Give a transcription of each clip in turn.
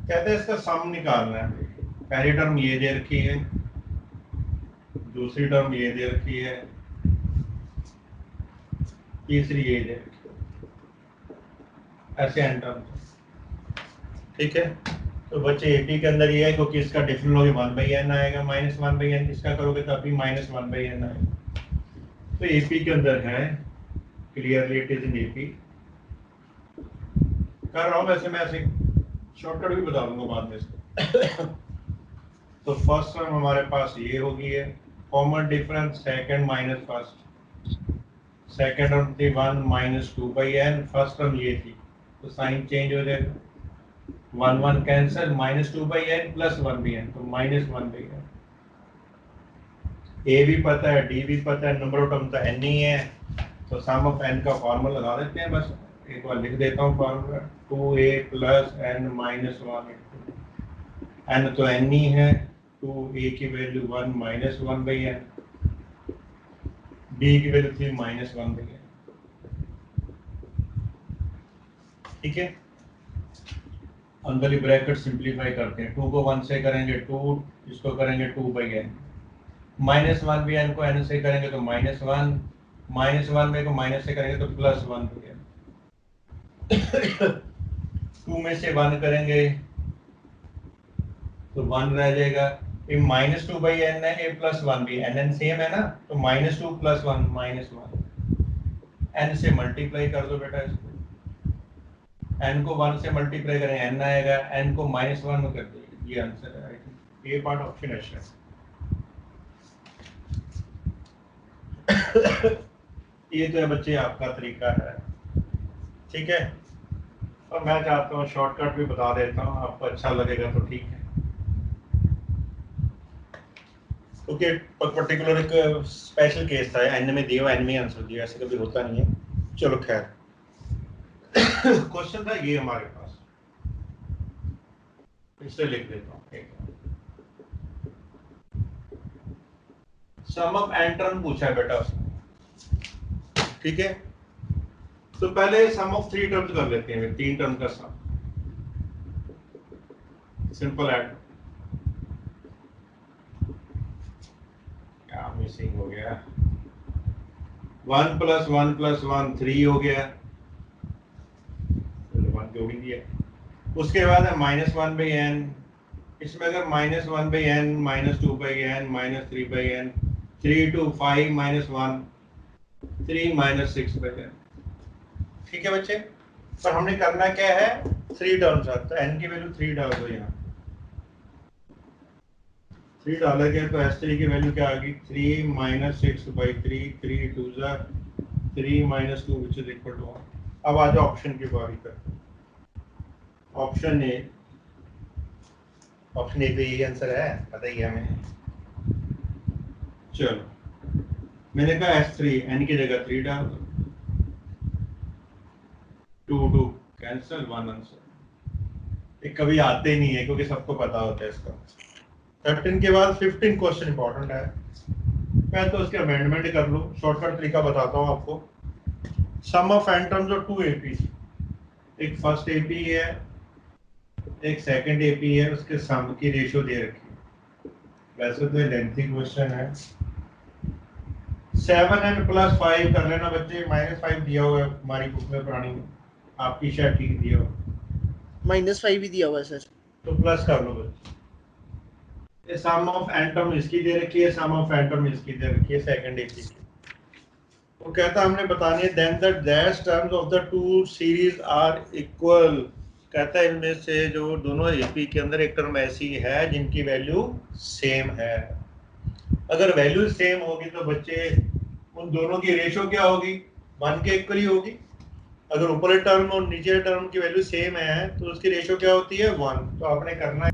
कहते हैं इसका सम निकालना है। पहली टर्म ये दे रखी है, दूसरी टर्म ये दे रखी है, तीसरी ये दे रखी है, ऐसे एन टर्म। ठीक है, तो बच्चे एपी के अंदर ये है क्योंकि इसका डिफरेंट होगी 1/n आएगा, -1/n इसका करोगे तो अभी -1/n आएगा। तो एपी के अंदर है, clearly it is in AP. कर रहा हूँ वैसे, मैं ऐसे शॉर्टकट भी बता दूंगा बाद में इसको। तो फर्स्ट टर्म हमारे पास ये होगी है, common difference second minus first, second term थी 1 - 2/n, फर्स्ट टर्म ये थी, तो साइन चेंज हो जाएगा, 1 कैंसिल, -2/n प्लस 1/n, तो -1/n। ए भी पता है, डी भी पता है, नंबर ऑफ टर्म तो n ही है, तो सम ऑफ n का फॉर्मूला लगा देते हैं। बस एक बार लिख देता हूँ फॉर्मूला, 2a + n - 1, n तो n ही है, 2a की वैल्यू 1 - 1/n, b की वैल्यू थी -1/n। ठीक है, अंदर ही ब्रैकेट सिंप्लीफाई करते हैं, 2 को 1 से करेंगे 2, इसको करेंगे 2/n, -1/n को n से करेंगे तो -1, -1 को माइनस से करेंगे तो +1/n, 2 में से 1 करेंगे तो 1 रह जाएगा, ये -2/n है, ये +1 भी, n सेम है ना, तो -2 + 1 -1, n से मल्टीप्लाई कर दो बेटा इसको, n को 1 से मल्टीप्लाई करें n आएगा, n को -1 में कर दो, ये आंसर है। आई थिंक ये पार्ट ऑप्शन अच्छा है। ये तो है बच्चे आपका तरीका है। ठीक है, और मैं चाहता हूँ शॉर्टकट भी बता देता हूँ, आपको अच्छा लगेगा तो ठीक है, क्योंकि पर्टिकुलर एक स्पेशल केस था, एन में दिया एन में आंसर दिया, ऐसे कभी होता नहीं है। चलो खैर, क्वेश्चन था ये हमारे पास, इसे लिख देता हूँ। सम ऑफ एन टर्म पूछा है बेटा उसने। ठीक है, तो पहले सम ऑफ 3 टर्म्स कर लेते हैं, 3 टर्म का सम, सिंपल ऐड। क्या मिसिंग हो गया, 1 + 1 + 1 3 हो गया, 1 जो भी दिया। उसके बाद है -1/n, इसमें अगर -1/n -2/n -3/n, 3 to 5 - 1, 3 - 6/n। ठीक है बच्चे, पर हमने करना क्या है, 3 टर्म्स है, तो n की वैल्यू 3 डाल दो यहाँ, 3 डाला गया तो S3 की वैल्यू क्या आ गई, 3 - 6/3, 3 2 3 - 2 which is equal to 1। अब आ जाओ ऑप्शन की बारी पर, ऑप्शन ए, ऑप्शन ए पे यही आंसर है, पता ही है हमें। चलो, मैंने कहा S3, n की जगह 3 डाल दो, 2 कैंसिल, 1 आंसर। ये कभी आते ही नहीं है क्योंकि सबको पता होता है इसका। 13 के बाद 15 क्वेश्चन इंपॉर्टेंट है, मैं तो उसके अमेंडमेंट कर लूँ, शॉर्टकट तरीका बताता हूँ आपको। Sum of n terms of 2 AP, एक फर्स्ट एपी है, एक सेकंड एपी है, उसके सम की रेशियो दे रखी है। वैसे तो लेंथी क्वेश्चन है। 7n + 5 कर लेना बच्चे, -5 दिया हुआ है हमारी बुक में पुरानी में, आपकी शायद ठीक दिया हो, -5 ही दिया हुआ है सर, तो प्लस कर लो बच्चे। ये सम ऑफ एन टर्म इसकी दे रखी है, सम ऑफ एन टर्म इसकी दे रखी है, सेकंड एपी की। वो कहता है हमने बतानी है, then the dash terms of the two series are equal. कहता है इनमें से जो दोनों एपी के अंदर एक टर्म ऐसी है जिनकी वैल्यू सेम है। अगर वैल्यू सेम होगी तो बच्चे उन दोनों की रेशियो क्या होगी, 1 के इक्वल ही होगी। अगर ऊपर टर्म और नीचे टर्म की वैल्यू सेम है तो उसकी रेशियो क्या होती है, 1। तो आपने करना है,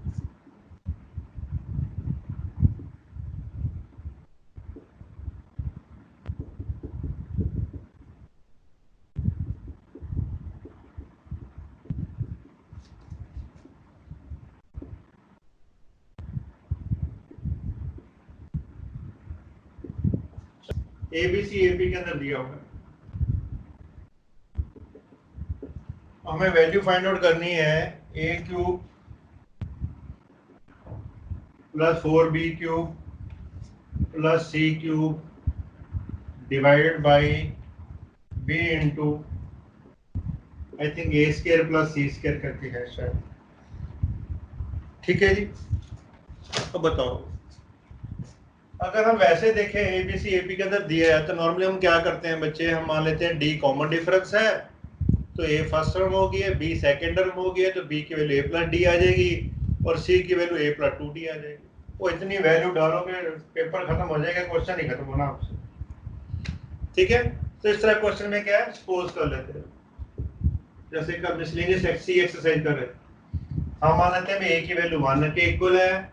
एबीसी एपी के अंदर दिया हुआ है, हमें वैल्यू फाइंड आउट करनी है a³ plus 4b cube plus c cube divided by b into I think a square plus c square करके है शायद। ठीक है जी। तो बताओ, अगर हम वैसे देखें एबीसी एपी के अंदर दिया है तो नॉर्मली हम क्या करते हैं बच्चे, हम मान लेते हैं डी कॉमन डिफरेंस है तो ए फर्स्ट टर्म होगी, बी सेकंड टर्म होगी, तो बी की वैल्यू ए प्लस डी आ जाएगी और सी की वैल्यू ए प्लस 2d आ जाएगी। वो इतनी वैल्यू डालोगे पेपर खत्म हो जाएगा, क्वेश्चन नहीं खत्म होना आपसे। ठीक है, तो इस तरह क्वेश्चन में क्या है, सपोज कर लेते हैं जैसे कल मिसलेनियस एक्सरसाइज कर रहे हैं, हम मान लेते हैं ए की वैल्यू 1 के इक्वल है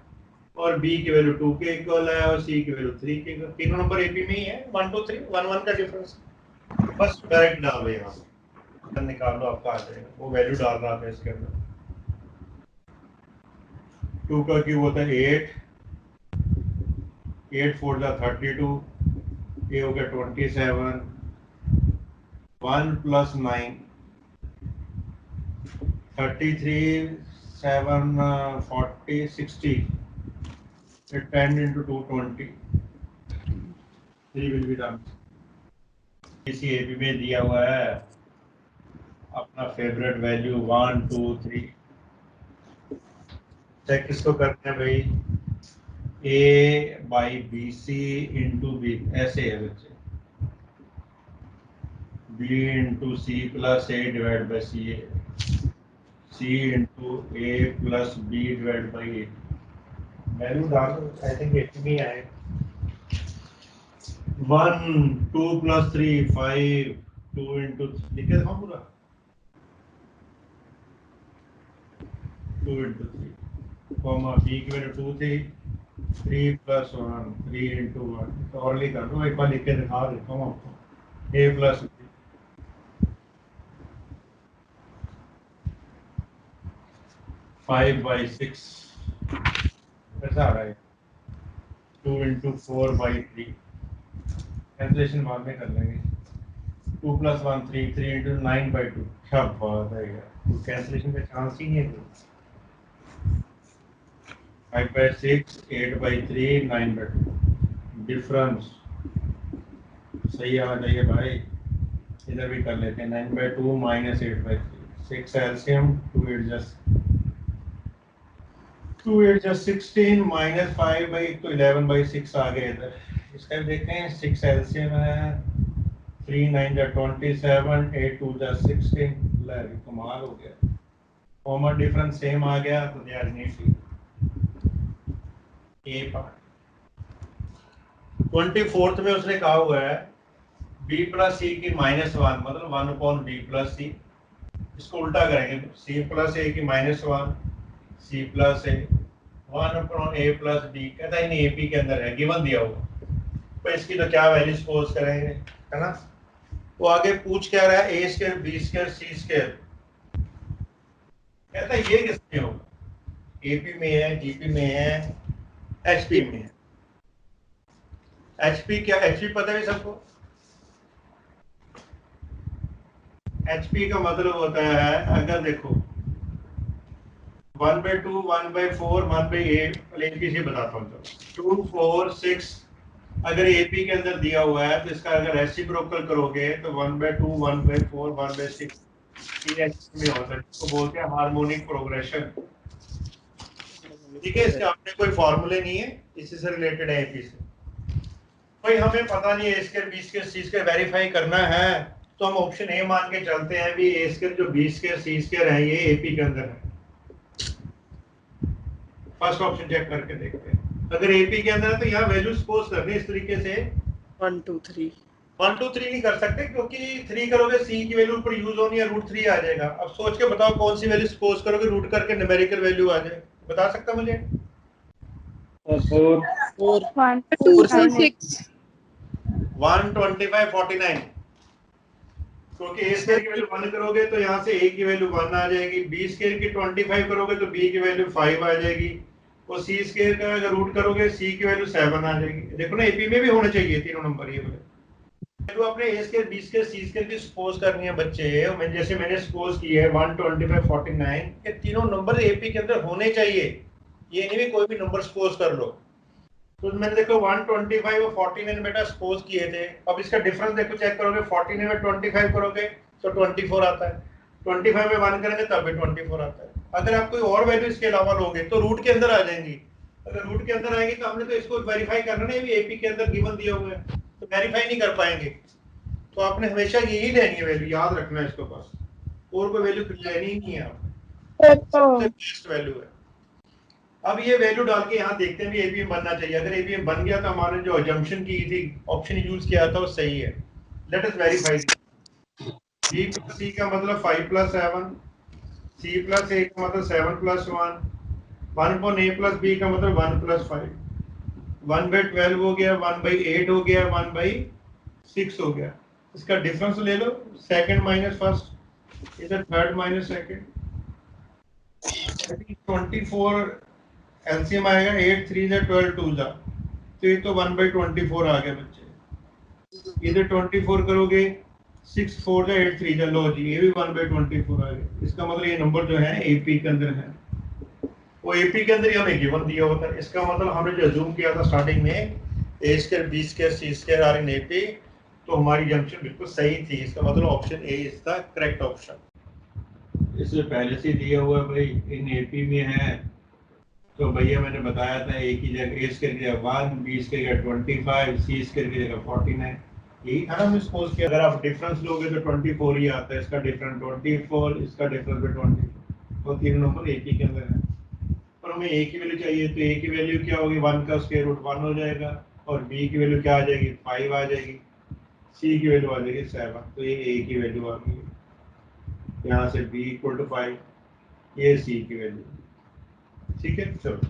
और बी की वैल्यू 2 के इक्वल है और सी की वैल्यू 3 के इक्वल। तीनों नंबर एपी में ही है, 1 2 3 1 1 का डिफरेंस। बस डायरेक्ट डाल दो, यहाँ निकाल लो, आपका आ जाएगा। वो वैल्यू डाल रहा था इसके अंदर, 2 का क्यूब होता है 8, 8 4 जा 32, ये हो गया 27, 1 plus 9 33 7 40 60, 10 into 220, 3 will be done। इसी एपी में दिया हुआ है अपना फेवरेट वैल्यू 1 2 3। चेक किसको करते हैं भाई, a by b c into b, ऐसे है बच्चे, b into c plus a divide by c, c into a plus b divide by a. Value डाल, आई थिंक इतनी आए, 1 2 प्लस 3 5, 2 इंटू लिखे था पूरा, 2 इंटू 3 कॉमा बी की वैल्यू 2 थी, 3 प्लस 1 3 इंटू 1, तो और लिख दो, एक बार लिख के दिखा देता हूँ आपको, ए प्लस 5/6 ऐसा आ रहा है, 2 इंटू 4/3, कैंसिलेशन बाद में कर लेंगे, 2 प्लस 1 3, 3 इंटू 9/2, क्या बात है यार, तो कैंसिलेशन का चांस ही नहीं है। 5/6 8/3 9/2, डिफरेंस सही आ जाइए भाई, इधर भी कर लेते हैं, 9/2 माइनस 8/3, 6 एलसीएम, 2 8 just 16 माइनस 5 तो 11/6 आ गए इधर। इसका भी देखते हैं, 6 एलसीएम है, 3 9 जा 27, 8 2 जा 16, कमाल हो गया, कॉमन डिफरेंस सेम आ गया, तो they are neat a part. 24th में उसने कहा हुआ है b प्लस सी की -1 मतलब 1/b प्लस सी, इसको उल्टा करेंगे, c प्लस ए की -1 c प्लस ए 1/a प्लस b, कहता है नहीं एपी के अंदर है, गिवन दिया हुआ, तो इसकी तो क्या वैल्यू सपोज करेंगे, है ना। वो आगे पूछ क्या रहा है, a square b square c square, कहता है ये किसमें होगा, एपी में है, जीपी में है, एचपी में है। एचपी क्या, एचपी पता है सबको, एचपी का मतलब होता है, अगर देखो 1/2 1/4 1/8, एचपी से बताता हूँ, 2 4 6, अगर एपी के अंदर दिया हुआ है तो इसका अगर रेसिप्रोकल करोगे तो 1/2 1/4 1/6 में होता है, इसको बोलते हैं हार्मोनिक प्रोग्रेशन। ठीक है, इसके अपने कोई फॉर्मूले नहीं है, इसी से रिलेटेड है एपी से। भाई हमें पता नहीं है ए square b square c square verify करना है, तो हम ऑप्शन ए मान के चलते हैं भी ए स्क्वायर जो बी स्क्वायर सी स्क्वायर है ये एपी के अंदर है। फर्स्ट ऑप्शन चेक करके देखते हैं, अगर एपी के अंदर है तो यहाँ वैल्यू सपोज करनी इस तरीके से, 1 2 3 1 2 3 नहीं कर सकते क्योंकि 3 करोगे सी की वैल्यू ऊपर यूज होनी है, √3 आ जाएगा। अब सोच के बताओ कौन सी वैल्यू सपोज करोगे रूट करके न्यूमेरिकल वैल्यू आ जाए, बता सकता मुझे? 4 1 2 6 125 49, क्योंकि ए स्क्वायर की वैल्यू 1 करोगे तो यहाँ से ए की वैल्यू 1 आ जाएगी, बी स्क्वायर की 25 करोगे तो बी की वैल्यू 5 आ जाएगी, और सी स्क्वायर का अगर रूट करोगे सी की वैल्यू 7 आ जाएगी। देखो ना एपी में भी होने चाहिए तीनों नंबर, ये वैल्यू अपने ए square b square c square की सपोज करनी है बच्चे, मैं जैसे मैंने सपोज की है 125 49 के तीनों नंबर एपी के अंदर होने चाहिए, ये नहीं भी कोई भी नंबर सपोज कर लो। तो मैंने देखो 125 और 49 बेटा सपोज किए थे। अब इसका डिफरेंस देखो चेक करोगे, 49 में 25 करोगे तो 24 आता है, 25 में 1 करेंगे तब भी 24 आता है। अगर आप कोई और वैल्यू इसके अलावा लोगे तो रूट के अंदर आ जाएंगी। अगर रूट के अंदर आएंगी तो हमने तो इसको वेरीफाई करना है, भी एपी के अंदर गिवन दिए हुए हैं तो वेरीफाई नहीं कर पाएंगे। तो आपने हमेशा यही लेनी है वैल्यू, याद रखना है इसको, बस और कोई वैल्यू लेनी ही नहीं है आपने, सबसे बेस्ट वैल्यू है। अब ये वैल्यू डाल के यहाँ देखते हैं भी एपीएम बनना चाहिए। अगर एपीएम बन गया तो हमारे जो अजम्पशन की थी, ऑप्शन यूज किया था वो सही है। Let us verify. B plus c का मतलब 5 प्लस 7, सी प्लस ए का मतलब 7 प्लस 1, 1 अपॉन ए प्लस बी का मतलब 1 प्लस 5, 1/12 हो गया, 1/8 हो गया, 1/6 हो गया। इसका डिफरेंस ले लो, सेकंड माइनस फर्स्ट, इधर थर्ड माइनस सेकंड, 24 एलसीएम आएगा, 8 3 जा 12 2 जा, तो ये तो 1/24 आ गया बच्चे। इधर 24 करोगे, 6 4 जा 8 3 जा, लो जी ये भी 1/24 आ गया। इसका मतलब ये नंबर जो है एपी के अंदर है, वो एपी के अंदर ही हमें गिवन दिया होता है। इसका मतलब हमने जो अज्यूम किया था स्टार्टिंग में a square b square c square are in AP, तो हमारी जंक्शन बिल्कुल सही थी। इसका मतलब option A is the correct option. इससे पहले से दिया हुआ भाई इन एपी में है, तो भैया मैंने बताया था ए की जगह ए स्क्वायर की जगह 1, बी स्क्वायर की जगह 25, सी स्क्वायर की जगह 49, यही था ना हमने सपोज किया। अगर आप डिफरेंस लोगे तो 24 ही आता है, इसका डिफरेंस 24, इसका डिफरेंस भी 24, तो तीनों नंबर एक ही के अंदर है। पर हमें ए की वैल्यू चाहिए, तो ए की वैल्यू क्या होगी, 1 का स्क्वायर रूट 1 हो जाएगा, और बी की वैल्यू क्या आ जाएगी, 5 आ जाएगी, सी की वैल्यू आ जाएगी 7, तो ये ए की वैल्यू आ गई। यहाँ से b = 5, ये सी की वैल्यू, ठीक है। चलो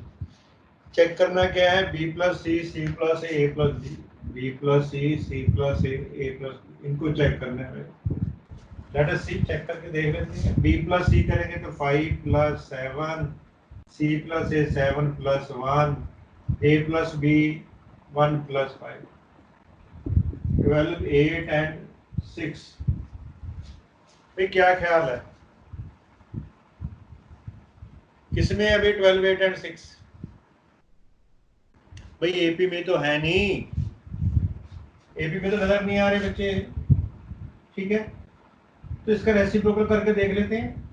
चेक करना क्या है, b plus c, c plus a plus b, b plus c plus a plus b, इनको चेक करना है। लेट अस सी, चेक करके देख लेते हैं। b प्लस सी करेंगे तो 5 plus 7, C plus A 7 plus 1, A plus B 1 plus 5, 12 8 and 6। भाई क्या ख्याल है, किसमें है अभी 12 8 एंड 6? भाई एपी में तो है नहीं, एपी में तो नजर नहीं आ रहे बच्चे, ठीक है। तो इसका रेसिप्रोकल करके देख लेते हैं।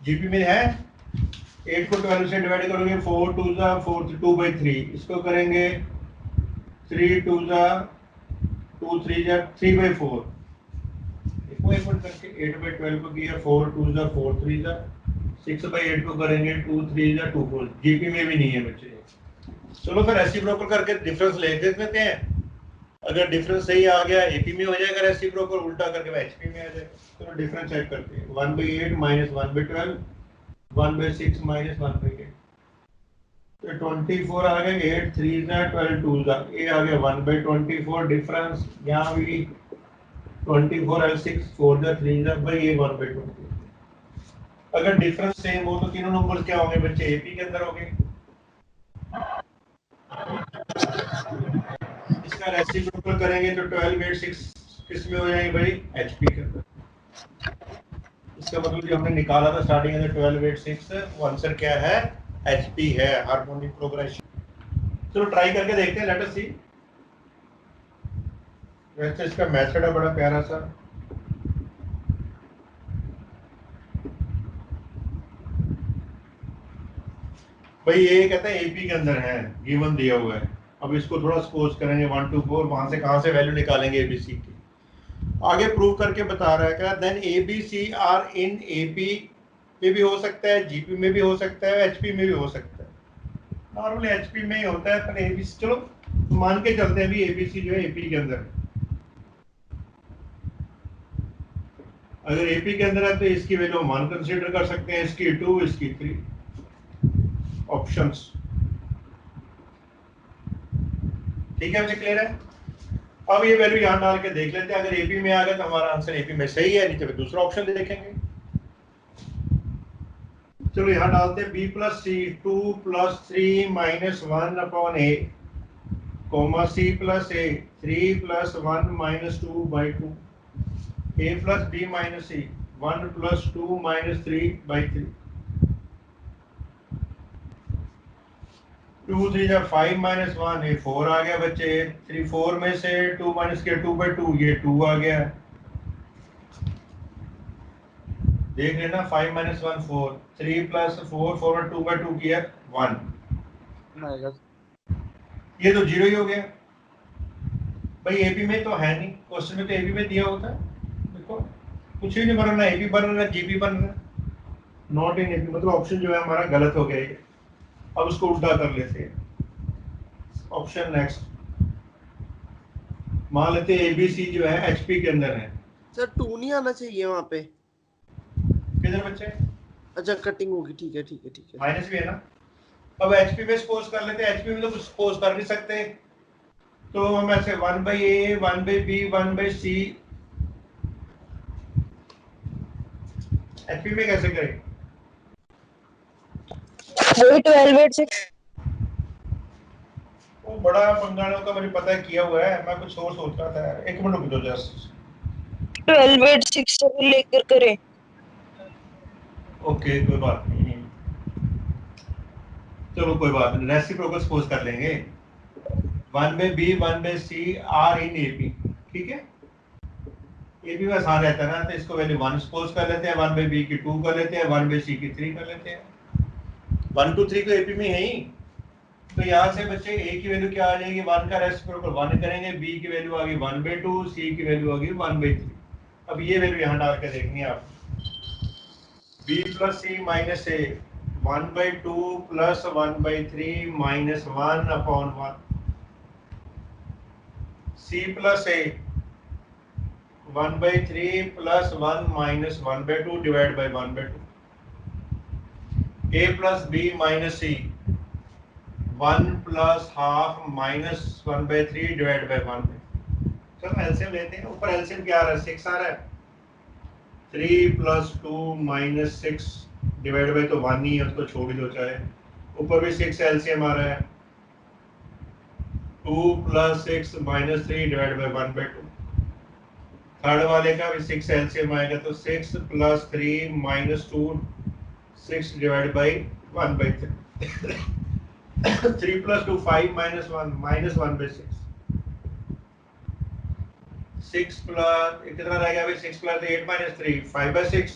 जीपी में है, 8 को 12 से डिवाइड करोगे, 4 2 जा 4 2/3, इसको करेंगे 3 2 जा 2 3 जा 3/4, देखो एक बार करके 8/12 को किया, 4 2 जा 4 3 जा, 6/8 को करेंगे 2 3 जा 2 4, जीपी में भी नहीं है बच्चे। चलो फिर रेसिप्रोकल करके डिफरेंस ले देते हैं। अगर डिफरेंस सही आ गया एपी में हो जाएगा, रेसिप्रोकल उल्टा करके एचपी में आ जाएगा। तो डिफरेंस चेक करते हैं, 1/8 माइनस 1/12, 1/6 माइनस 1/8, तो 24 आ गया, 8 3 जा 12 2 जा, ये आ गया 1/24 डिफरेंस। यहाँ भी 24 है, 6 4 जा 3 जा, भाई ये 1/24। अगर डिफरेंस सेम हो तो तीनों नंबर्स क्या होंगे बच्चे, एपी के अंदर होंगे। इसका रेसिप्रोकल करेंगे तो 12 8 6 किस में हो जाएंगे भाई, एचपी के अंदर। इसका मतलब जो हमने निकाला था स्टार्टिंग में 12 8 6, वो आंसर क्या है, एचपी है, हार्मोनिक प्रोग्रेशन। चलो ट्राई करके देखते हैं, लेट अस सी। वैसे इसका मेथड है बड़ा प्यारा सा। भाई ये कहता है एपी के अंदर है, गिवन दिया हुआ है। अब इसको थोड़ा सपोज करेंगे 1 2 4, वहां से कहां से वैल्यू निकालेंगे एबीसी की, आगे प्रूव करके बता रहा है क्या, then ABC are in AP में भी हो सकता है, जीपी में भी हो सकता है, एचपी में भी हो सकता है। नॉर्मली एचपी में ही होता है, पर एबीसी चलो मान के चलते हैं भी एबीसी जो है एपी के अंदर है। अगर एपी के अंदर है तो इसकी वैल्यू 1 कंसीडर कर सकते हैं, इसकी 2, इसकी 3 ऑप्शंस, ठीक है। मुझे क्लियर है। अब ये वैल्यू यहां डाल के देख लेते हैं, अगर एपी में आ गया तो हमारा आंसर एपी में सही है, नहीं तो फिर दूसरा ऑप्शन देखेंगे। चलो यहां डालते हैं b plus C 2 plus 3 minus 1 upon A, comma c plus A 3 plus 1 minus 2/2, a plus b minus c 1 plus 2 minus 3 by 3. 2 3 जा 5 minus 1, ये 4 आ गया बच्चे. 3 4 में से 2 minus किया 2 by 2, ये 2 आ गया. देख लेना 5 minus 1 4, 3 plus 4 4 और 2 by 2 किया 1. ये तो 0 ही हो गया भाई. एपी में तो है नहीं, क्वेश्चन में तो एपी में दिया होता है. देखो कुछ ही नहीं बनना, एपी बनना, जीपी बनना, नॉट इन एपी. मतलब ऑप्शन जो है हमारा गलत हो गया. अब उसको उल्टा कर लेते हैं. ऑप्शन नेक्स्ट मान लेते हैं एबीसी जो है एचपी के अंदर है. सर 2 नहीं आना चाहिए वहां पे. किधर बच्चे? अच्छा कटिंग होगी. ठीक है ठीक है ठीक है. माइनस भी है ना. अब एचपी में सपोज कर लेते हैं. एचपी में तो कुछ सपोज कर नहीं सकते, तो हम ऐसे 1 by a 1 by b 1 by c HP में कैसे करें? वही 12/6 वो बड़ा पंगाणों का मुझे पता है किया हुआ है. मैं कुछ और सोच रहा था. एक मिनट रुक जाओ जस्ट. 12/6 से लेकर करें. ओके कोई बात नहीं, चलो कोई बात नहीं. रेसिप्रोकल सपोज कर लेंगे. 1 by b 1 by c are in AP. ठीक है, एपी में आसान रहता है ना, तो इसको वैल्यू 1 सपोज कर लेते हैं. 1 by b की 2 कर लेते हैं, 1 by c की 3 कर लेते हैं. 1 2 3 तो एपी में है ही. तो यहाँ से बच्चे a की वैल्यू क्या आ जाएगी? 1 का रेसिप्रोकल 1 करेंगे, b की वैल्यू आ गई 1 by 2, c की वैल्यू आ गई 1 by 3. अब ये वैल्यू यहाँ डाल के देखनी है आप. b plus c minus a 1 by 2 plus 1 by 3 minus 1 upon 1. c plus a 1 by 3 plus 1 minus 1 by 2 divided by 1 by 2. a plus b minus c 1 plus half minus 1 by 3 divided by 1 by 2. चलो LCM लेते हैं. ऊपर LCM क्या आ रहा है? 6 आ रहा है. 3 plus 2 minus 6 divided by तो 1 ही है, उसको छोड़ ही दो चाहे. ऊपर भी 6 एलसीएम आ रहा है. 2 plus 6 minus 3 divided by 1 by 2. Third वाले का भी 6 एलसीएम आएगा, तो 6 plus 3 minus 2 6 divided by 1 by 3. 3 plus 2 5 minus 1 minus 1 by 6. 6 plus कितना रह गया भाई? 6 plus 8 minus 3 5 by 6.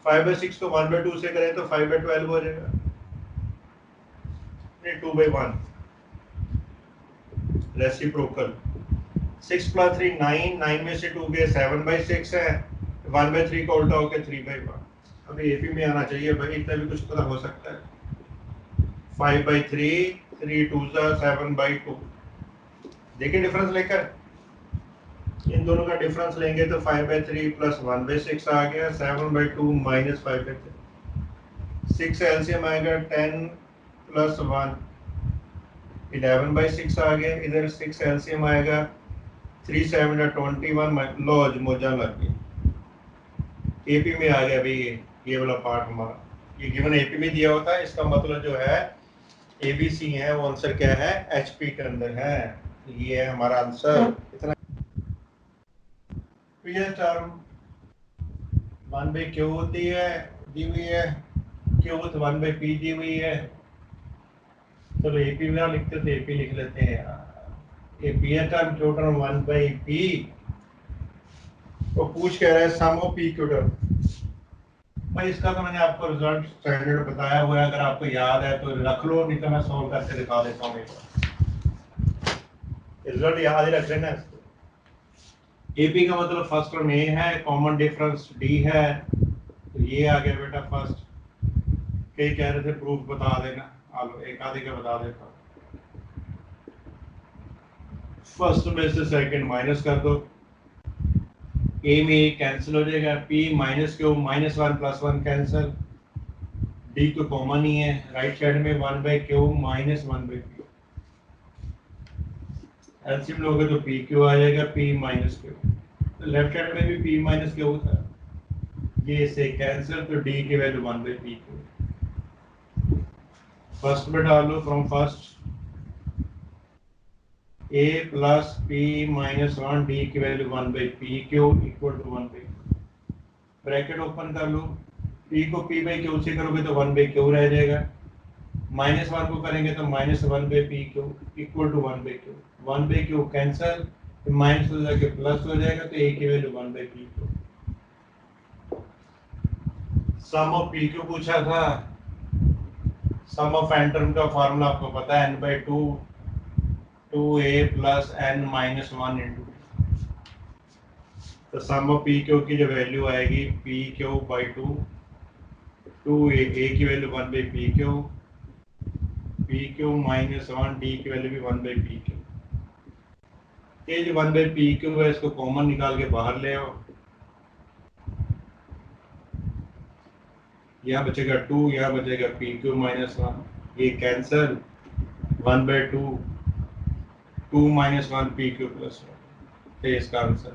5 by 6 को 1 by 2 से करें तो 5 by 12 हो जाएगा. नहीं 2 by 1 रेसिप्रोकल. 6 plus 3 9, 9 में से 2 गए 7 by 6 है. 1 by 3 का उल्टा होकर 3 by 1. अभी एपी में आना चाहिए भाई, इतना भी कुछ पता हो सकता है. 5 by 3 3 2 7 by 2. देखिए डिफरेंस लेकर, इन दोनों का डिफरेंस लेंगे तो 5 by 3 plus 1 by 6 आ गया. 7 by 2 minus 5 by 3. 6 एलसीएम आएगा 10 plus 1 11 by 6 आ गया. इधर 6 एलसीएम आएगा 3 7 21. लॉज मोजा लग गई. एपी में आ गया भाई ये वाला पार्ट हमारा. ये गिवन एपी में दिया होता है, इसका मतलब जो है एबीसी है वो आंसर क्या है? एचपी के अंदर है. ये है हमारा आंसर. इतना ये टर्म 1 by Q होती है, दी हुई है. Q 1 by P दी हुई है. चलो एपी में लिखते थे, एपी लिख लेते हैं. एपी है term Q term 1 by P. तो पूछ कह रहा है सम ऑफ P Q टर्म. भाई इसका तो मैंने आपको रिजल्ट स्टैंडर्ड बताया हुआ है, अगर आपको याद है तो रख लो, नहीं तो मैं सॉल्व करके दिखा देता हूँ. रिजल्ट याद ही रख लेना. एपी का मतलब फर्स्ट टर्म ए है, कॉमन डिफरेंस डी है, तो ये आ गया बेटा फर्स्ट. कई कह रहे थे प्रूफ बता देना, आलो एक आधे का बता देता हूँ. फर्स्ट में से सेकंड माइनस कर दो, ए में ए कैंसिल हो जाएगा. P minus q minus 1 plus 1 cancel. D तो कॉमन ही है, राइट साइड में 1 by Q minus 1 by P. LCM लोगे तो पी क्यू आ जाएगा, पी माइनस क्यू. तो लेफ्ट हैंड में भी पी माइनस क्यू था, ये से कैंसिल, तो डी की value 1 by p q. First में डालो from first a plus p minus 1 d की value 1 by p Q equal to 1 by. Bracket open कर लो, p को p बाई क्यू से करोगे तो 1 बाई क्यू रह जाएगा, -1 को करेंगे तो -1 by P Q equal to 1 by Q, 1 by Q cancel, minus हो जाके प्लस हो जाएगा, तो a की value 1 by P Q. Sum of P Q पूछा था, सम ऑफ एन टर्म का फार्मूला आपको पता है, n by 2 2a plus n minus 1 into, तो सम ऑफ पी क्यू की जो वैल्यू आएगी पी क्यू बाई 2a की value 1 by P Q minus 1, d की वैल्यू भी 1 बाई पी क्यू। ये जो 1 बाई पी क्यू है इसको कॉमन निकाल के बाहर ले आओ, यहाँ बचेगा 2, यहाँ बचेगा पी क्यू माइनस 1, ये cancel, 1 by 2 minus 1 P Q plus 1, तो इसका आंसर।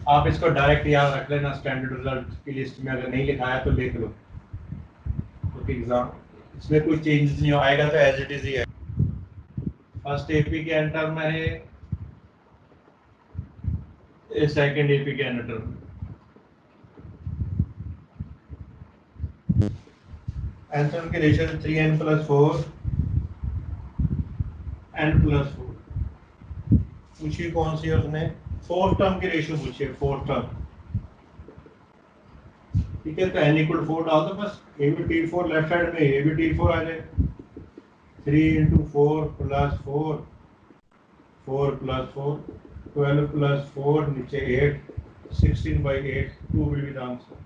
आप इसको डायरेक्ट याद रख लेना, स्टैंडर्ड रिजल्ट की लिस्ट में अगर नहीं लिखा है तो लिख लो, तो एग्जाम इसमें कोई चेंजेस नहीं आएगा, तो एज इट इज ही है। फर्स्ट एपी के एंटर में है, सेकंड एपी के एंटर में। आंसर के रेशियो 3n + 4 n + 4 पूछी कौन सी है उसने, फोर्थ टर्म की रेशियो पूछी है, फोर्थ टर्म, ठीक है। तो n = 4 डाल दो बस, a भी t4 लेफ्ट साइड में, a भी t4 आ जाए, 3 × 4 + 4 4 + 4 12 + 4 नीचे 8 16/8 2 will be the answer.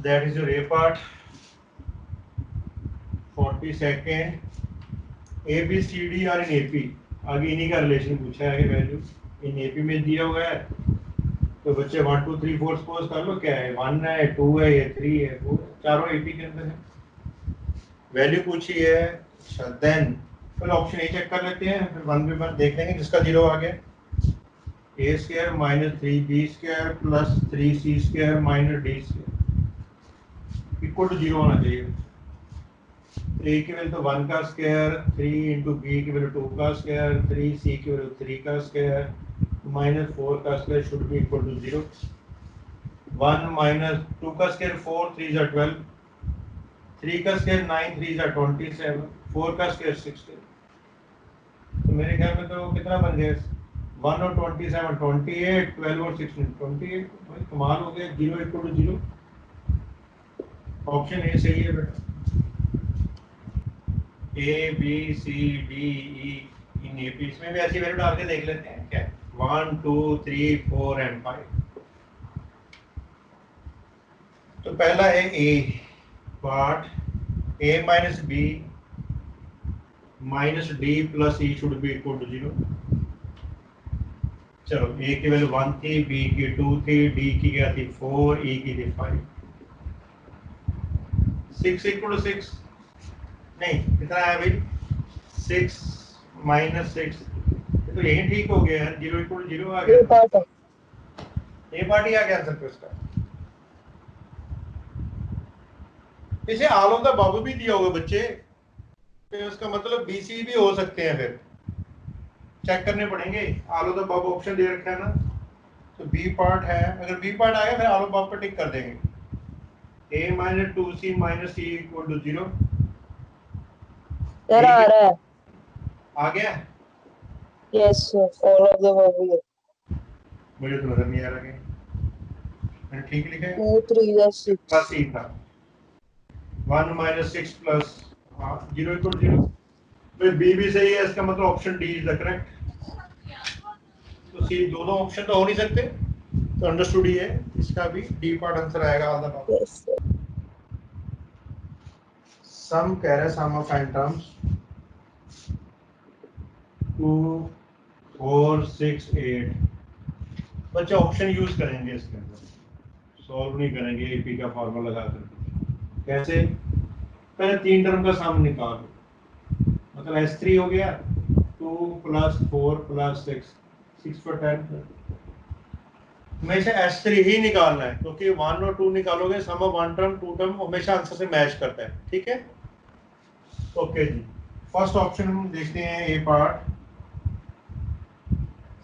That is your A part. 42nd, A B C D और इन AP, आगे इन्हीं का रिलेशन पूछा है, वैल्यू इन AP में दिया हुआ है, तो बच्चे 1 2 3 4 सपोज कर लो, क्या है 1 है 2 है ये 3 है, वो चारों AP के अंदर है, वैल्यू पूछी है। अच्छा देन फिर ऑप्शन ए चेक कर लेते हैं, फिर 1 by 1 देख लेंगे, जिसका 0 आ गया, a² - 3b² + 3c² - d² equal to 0 होना चाहिए। a की वैल्यू तो 1 का स्क्वायर, 3 × b की वैल्यू 2 का स्क्वायर, 3c की वैल्यू 3 का स्क्वायर -4 का square should be equal to 0। 1 - 2 का स्क्वायर 4 3 = 12, 3 का स्क्वायर 9 3 = 27, 4 का स्क्वायर 16, तो मेरे ख्याल में तो कितना बन गया, 1 और 27 28, 12 और 16 28, भाई कमाल हो गया, 0 = 0, ऑप्शन ए सही है बेटा। A B C D E in AP, इसमें भी ऐसी वैल्यू डाल के देख लेते हैं क्या, 1 2 3 4 एंड 5। तो पहला है a part, a - b - d + e should be equal to 0। चलो a की वैल्यू 1 थी, b की 2 थी, d की क्या थी 4, e की थी 5, 6 = 6 नहीं, कितना है भाई 6 - 6, तो यही ठीक हो गया, 0 = 0 आ ये गया, पार्ट है। ए पार्ट ही आ गया आंसर पे उसका। इसे ऑल ऑफ द अबव भी दिया होगा बच्चे, तो उसका मतलब BC भी हो सकते हैं, फिर चेक करने पड़ेंगे, all of the above option दे रखा है ना, तो बी पार्ट है, अगर बी पार्ट आएगा फिर ऑल ऑफ अबव पर टिक कर देंगे, a - 2c - c = 0, सर आ रहा है, आ गया, yes sir, all of the above है। मुझे तो नजर नहीं आ रहा कहीं, मैंने ठीक लिखा है, 2 3 = 6। बस ठीक था, 1 - 6 + 0 = 0, फिर बी भी सही है, इसका मतलब option D is the correct, तो सी दोनों ऑप्शन तो हो नहीं सकते, तो अंडरस्टूड ही है, इसका भी डी पार्ट आंसर आएगा all the above. Yes sir. Sum कह रहा है, सम ऑफ n टर्म्स 2 4 6 8, बच्चे ऑप्शन यूज करेंगे इसके अंदर, सॉल्व नहीं करेंगे एपी का फॉर्मूला लगाकर। कैसे, पहले 3 टर्म का सम निकालो, मतलब S3 हो गया 2 + 4 + 6 6 for 10, हमेशा S3 ही निकालना है, क्योंकि 1 और 2 निकालोगे सम ऑफ 1 टर्म 2 टर्म हमेशा आंसर से मैच करता है, ठीक है। ओके जी, फर्स्ट ऑप्शन हम देखते हैं, a part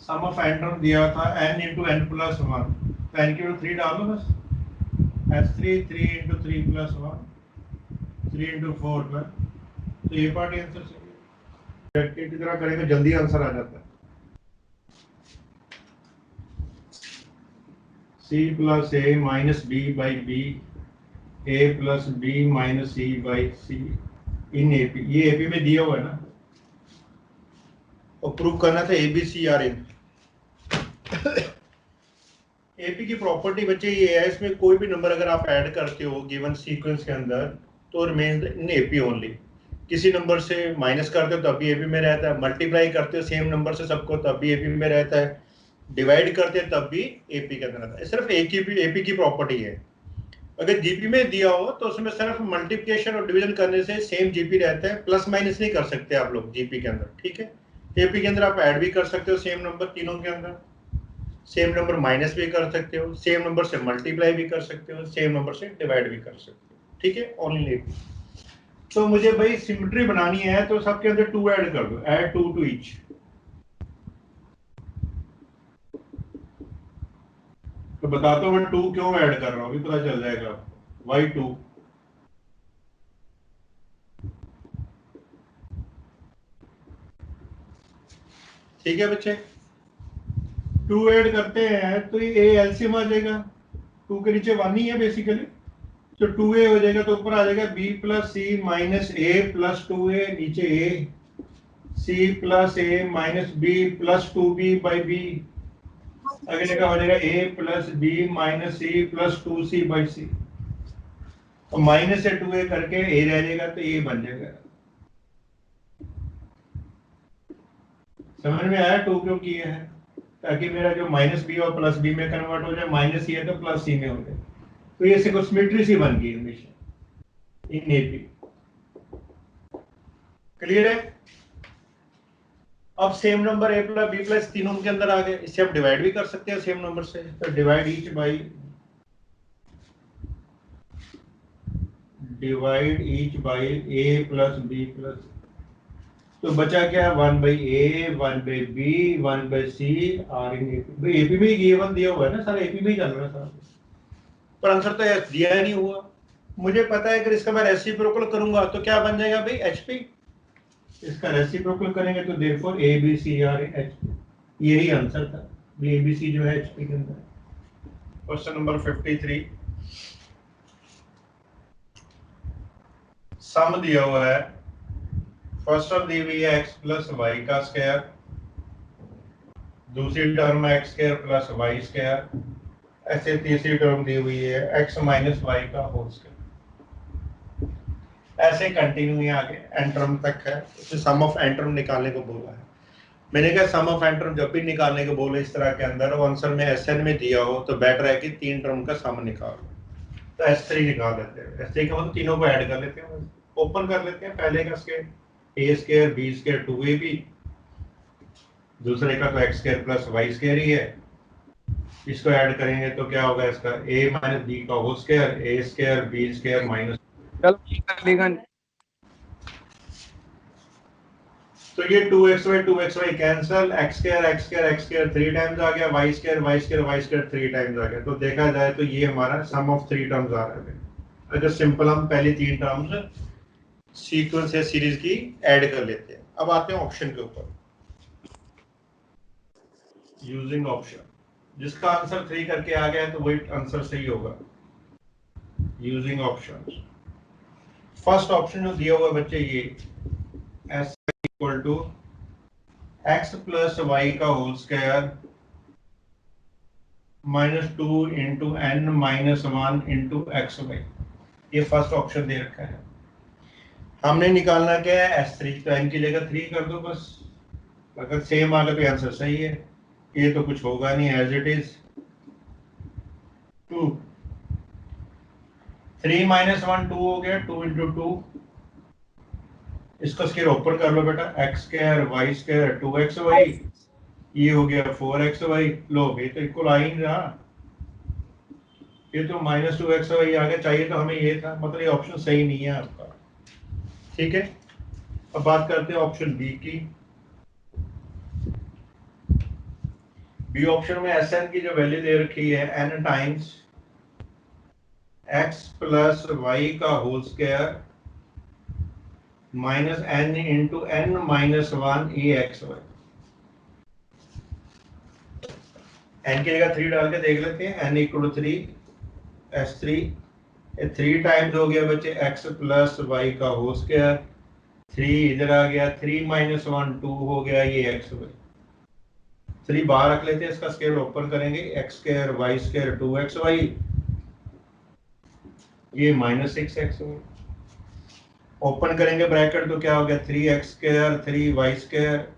sum of N term दिया था n into n plus one, तो n की वैल्यू 3 डाल दो बस, S3 3 इंटू 3 प्लस 1 3 इंटू 4 पर, तो ये पार्ट आंसर चाहिए। की तरह करेंगे जल्दी आंसर आ जाता है। C plus a minus b by b, a plus b minus c by c in AP, ये एपी में दिया हुआ है ना, और प्रूव करना था एबीसी आर इन। एपी की प्रॉपर्टी बच्चे ये है, इसमें कोई भी नंबर अगर आप ऐड करते हो गिवन सीक्वेंस के अंदर तो रिमेन इन एपी ओनली। किसी नंबर से माइनस करते हो तब भी एपी में रहता है, मल्टीप्लाई करते हो सेम नंबर से सबको तब भी एपी में रहता है, डिवाइड करते हैं तब भी एपी के अंदर रहता है। सिर्फ एक ही एपी की प्रॉपर्टी है। अगर जीपी में दिया हो तो उसमें सिर्फ मल्टीप्लिकेशन और डिवीजन करने से सेम जीपी रहता है, प्लस माइनस नहीं कर सकते आप लोग जीपी के अंदर, ठीक है। एपी के अंदर आप ऐड भी कर सकते हो सेम नंबर तीनों के अंदर, सेम नंबर माइनस भी कर सकते हो, सेम नंबर से मल्टीप्लाई भी कर सकते हो, सेम नंबर से डिवाइड भी कर सकते हो, ठीक है, ओनली एपी। तो मुझे भाई सिमेट्री बनानी है तो सबके अंदर 2 ऐड कर दो, ऐड 2 टू ईच। तो बताता हूँ मैं 2 क्यों ऐड कर रहा हूँ, अभी पता चल जाएगा आपको। वाई 2, ठीक है बच्चे। 2 ऐड करते हैं तो ये एलसीएम आ जाएगा, 2 के नीचे 1 ही है बेसिकली, तो 2a हो जाएगा, तो ऊपर आ जाएगा b plus c minus a plus 2a, नीचे a, c plus a minus b plus 2b by b, अगले का हो जाएगा a plus b minus c plus 2c by c, तो माइनस से 2a करके a रह जाएगा तो a बन जाएगा। समझ में आया 2 क्यों किए हैं, ताकि मेरा जो माइनस बी और प्लस बी में कन्वर्ट हो जाए, माइनस सी है तो प्लस सी में हो जाए, तो ये सिमेट्री सी बन गई हमेशा इन एपी। क्लियर है। अब same number a plus b plus तीनों के अंदर आ गए, इससे आप डिवाइड भी कर सकते हैं सेम नंबर से, तो divide each by a plus b plus, तो बचा क्या 1 by a 1 by b 1 by c are in AP. भाई एपी में गिवन दिया हुआ है ना, सारा एपी में ही चल रहा है सारा, पर आंसर तो दिया ही नहीं हुआ। मुझे पता है कि इसका मैं रेसिप्रोकल करूंगा तो क्या बन जाएगा भाई एचपी, इसका रेसिप्रोकल करेंगे तो therefore a B C are in HP, यही आंसर था। ए बी सी जो है एचपी के अंदर। क्वेश्चन नंबर 53, सम दिया हुआ है, फर्स्ट टर्म दी हुई है x प्लस वाई का स्क्वायर, दूसरी टर्म है x square plus y square, ऐसे तीसरी टर्म दी हुई है x माइनस वाई का होल स्क्वायर, ऐसे कंटिन्यू ही आगे एन टर्म तक है। इसमें सम ऑफ एन टर्म निकालने को बोला है। मैंने कहा सम ऑफ एन टर्म जब भी निकालने को बोले इस तरह के अंदर और आंसर में एसएन में दिया हो तो बेटर है कि 3 टर्म का सम निकालो, तो S3 निकाल लेते हैं। S3 का मतलब तीनों को ऐड कर लेते हैं, ओपन कर लेते हैं। पहले का square a square b square 2ab, दूसरे का तो x square plus y square ही है, इसको ऐड करेंगे तो क्या होगा, इसका a माइनस b का whole square, a square b square minus, तो ये 2xy cancel, x square 3 times आ गया, y स्क्वायर 3 टाइम्स आ गया, तो देखा जाए तो ये हमारा सम ऑफ 3 टर्म्स आ रहा है। अगर सिंपल हम पहले 3 टर्म्स सीक्वेंस या सीरीज की ऐड कर लेते हैं। अब आते हैं ऑप्शन के ऊपर, यूजिंग ऑप्शन, जिसका आंसर 3 करके आ गया है तो वही आंसर सही होगा। यूजिंग ऑप्शंस, फर्स्ट ऑप्शन जो दिया हुआ बच्चे ये s equal to x plus y का whole square minus 2 into n minus 1 into x y, ये फर्स्ट ऑप्शन दे रखा है। हमने निकालना क्या है S3, तो n की जगह 3 कर दो बस, अगर सेम आ गया तो आंसर सही है, ये तो कुछ होगा नहीं, एज इट इज 2, 3 माइनस 1 2 हो गया, 2 इंटू 2, इसको स्क्वायर ऊपर कर लो बेटा, x square y square 2xy, ये हो गया 4xy, लो ये तो इक्वल आ ही नहीं रहा, ये तो माइनस 2xy आ गया, चाहिए तो हमें ये था, मतलब ये ऑप्शन सही नहीं है आपका। ठीक है, अब बात करते हैं ऑप्शन बी की। बी ऑप्शन में एस एन की जो वैल्यू दे रखी है n times x plus y का whole square minus n into n minus one e x y. N की जगह 3 डाल के देख लेते हैं। N equal to 3 S3 3 times हो गया बच्चे एक्स प्लस वाई का होल स्क्वायर, 3 इधर आ गया, 3 माइनस 1 2 हो गया, ये एक्स वाई। 3 बाहर रख लेते हैं, इसका स्क्वायर ओपन करेंगे, x square y square 2x y, ये माइनस 6x वाई। ओपन करेंगे ब्रैकेट तो क्या हो गया 3x square 3y square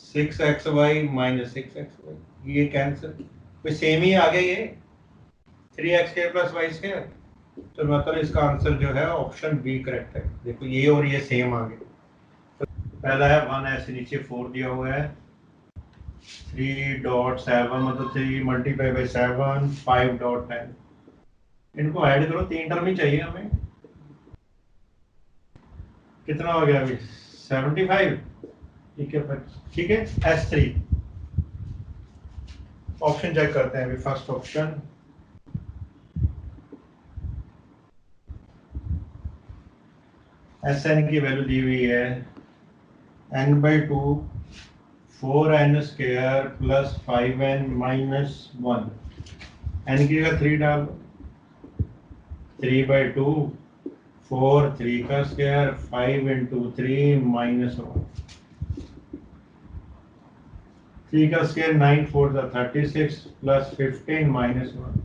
6x y minus 6x y, ये कैंसिल, कोई सेम ही आ गया ये 3x square plus y square. तो मतलब इसका आंसर जो है ऑप्शन बी करेक्ट है। देखो ये और ये सेम आ गए। तो पहला है 1 ऐसे नीचे 4 दिया हुआ है, 3.7 मतलब 3 मल्टीप्लाई बाई 7 5.10, इनको ऐड करो, 3 टर्म ही चाहिए हमें। कितना हो गया अभी 75। ठीक है ठीक है। S3 ऑप्शन चेक करते हैं अभी। फर्स्ट ऑप्शन Sn की वैल्यू दी हुई है n/2 4n square plus 5n minus 1, n की जगह 3 डालो, 3/2 4 3 का स्क्वायर 5 इंटू 3 माइनस 1, 3 का स्क्वायर 9 4 36 प्लस 15 माइनस 1,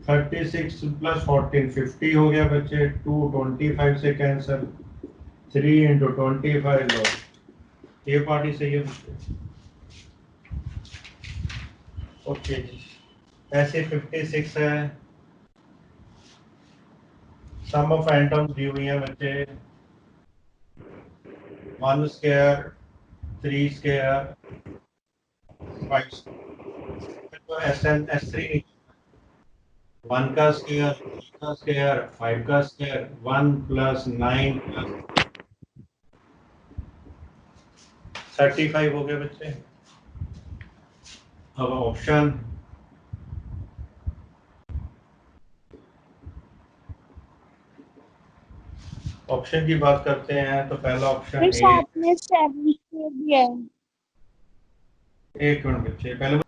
36 प्लस 14 50 हो गया बच्चे, 2 25 से कैंसिल, 3 इंटू 25 लो, ये पार्टी सही है बच्चे। ओके जी, ऐसे 56 है। सम ऑफ एटम्स दी हुई है बच्चे 1 स्क्वायर 3 स्क्वायर 5, तो S3 1 का स्क्वायर 3 का स्क्वायर 5 का स्क्वायर 1 प्लस 9 प्लस 35 हो गए बच्चे। अब ऑप्शन की बात करते हैं तो पहला ऑप्शन ए। आपने 7 दिया है। एक मिनट बच्चे, पहले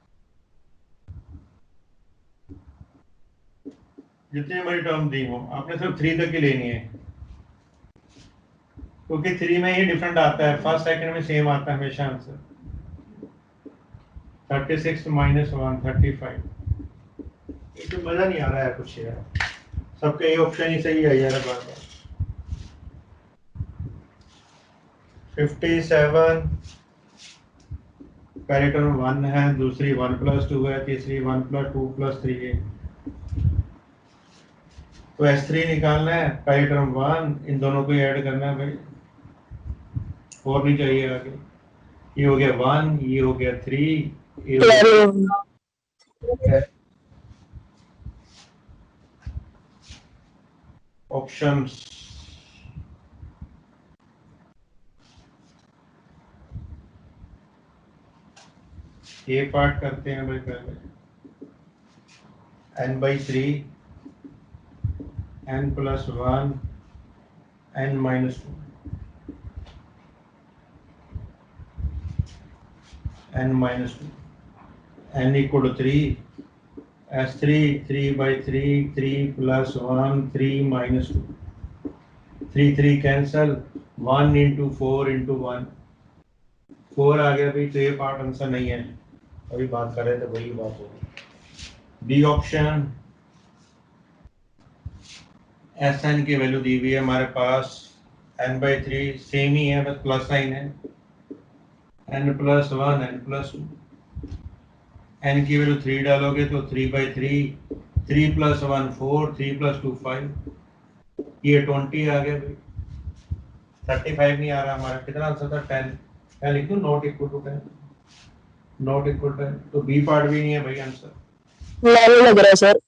जितनी बड़ी टर्म दी हो आपने सिर्फ 3 तक ही लेनी है, क्योंकि 3 में ही डिफरेंट आता है, फर्स्ट सेकंड में सेम आता है हमेशा आंसर। 36 माइनस 1 35, ये तो मजा नहीं आ रहा है कुछ यार, सबके ये ऑप्शन ही सही है यार। बार बार 57 पहली टर्म 1 है, दूसरी 1 प्लस 2 है, तीसरी 1 प्लस 2 प्लस 3 है, तो S3 निकालना है, पहली टर्म 1, इन दोनों को ऐड करना है भाई, और भी चाहिए आगे। ये हो गया 1, ये हो गया 3, ये हो गया ऑप्शंस। ये पार्ट करते हैं भाई पहले, n/3 n plus 1 n minus 2 n minus 2 n equal to 3, S3 3/3 3 plus 1 3 minus 2, 3 3 cancel, 1 into 4 into 1 4 आ गया भाई, तो ये पार्ट आंसर नहीं है, अभी बात कर रहे थे वही बात होगी। बी ऑप्शन Sn की वैल्यू दी हुई है हमारे पास n/3 सेम ही है, बस प्लस साइन है, n plus 1 n plus 2, n की वैल्यू 3 डालोगे तो 3/3 3 प्लस 1 4 3 प्लस 2 5, ये 20 आ गया भाई, 35 नहीं आ रहा हमारा, कितना आंसर था 10, मैं लिख दूं not equal to 10, not equal to 10, तो बी पार्ट भी नहीं है भाई आंसर। नानी लग रहा है सर।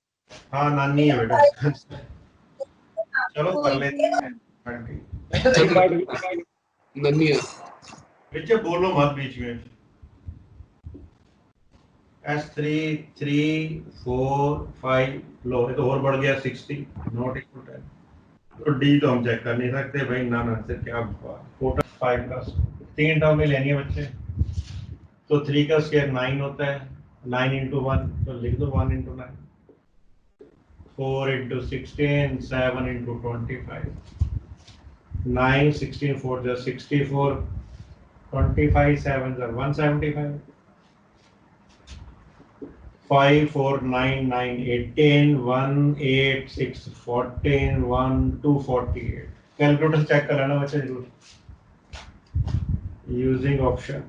हाँ नानी है बेटा। चलो कर लेते हैं। नन्ही है। बच्चे बोलो मत बीच में। S3 3 4 5 लो ये तो और बढ़ गया 60 नॉट इक्वल 10। तो डी तो हम चेक कर नहीं सकते भाई, ना ना से क्या टोटल 5 का 3 टर्म में लेनी है बच्चे। तो 3 का स्क्वायर 9 होता है, 9 इंटू 1 तो लिख दो 1 into 9, 4 into 16, 7 into 25, 9 16 4 just 64, 25 7 are 175, 5 4 9 9 18 1 8 6 14 1 2 48। Calculator check कर लेना बच्चे जरूर using option.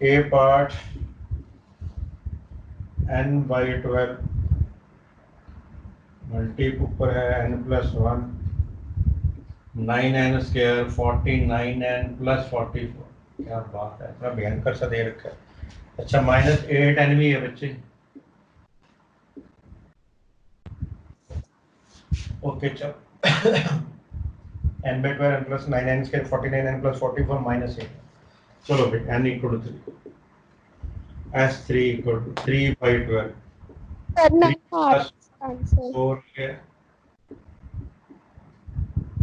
A part n by 12 multi ऊपर है n plus 1 9n square 49n plus 44। क्या बात है, इतना भयंकर सा दे रखा है। अच्छा -8n भी है बच्चे। ओके चल n by 12 n plus 9n square 49n plus 44 -8। चलो भाई n equal to 3, S3 equal to 3 by 12 करना 3 हार्ड plus आंसर 4 है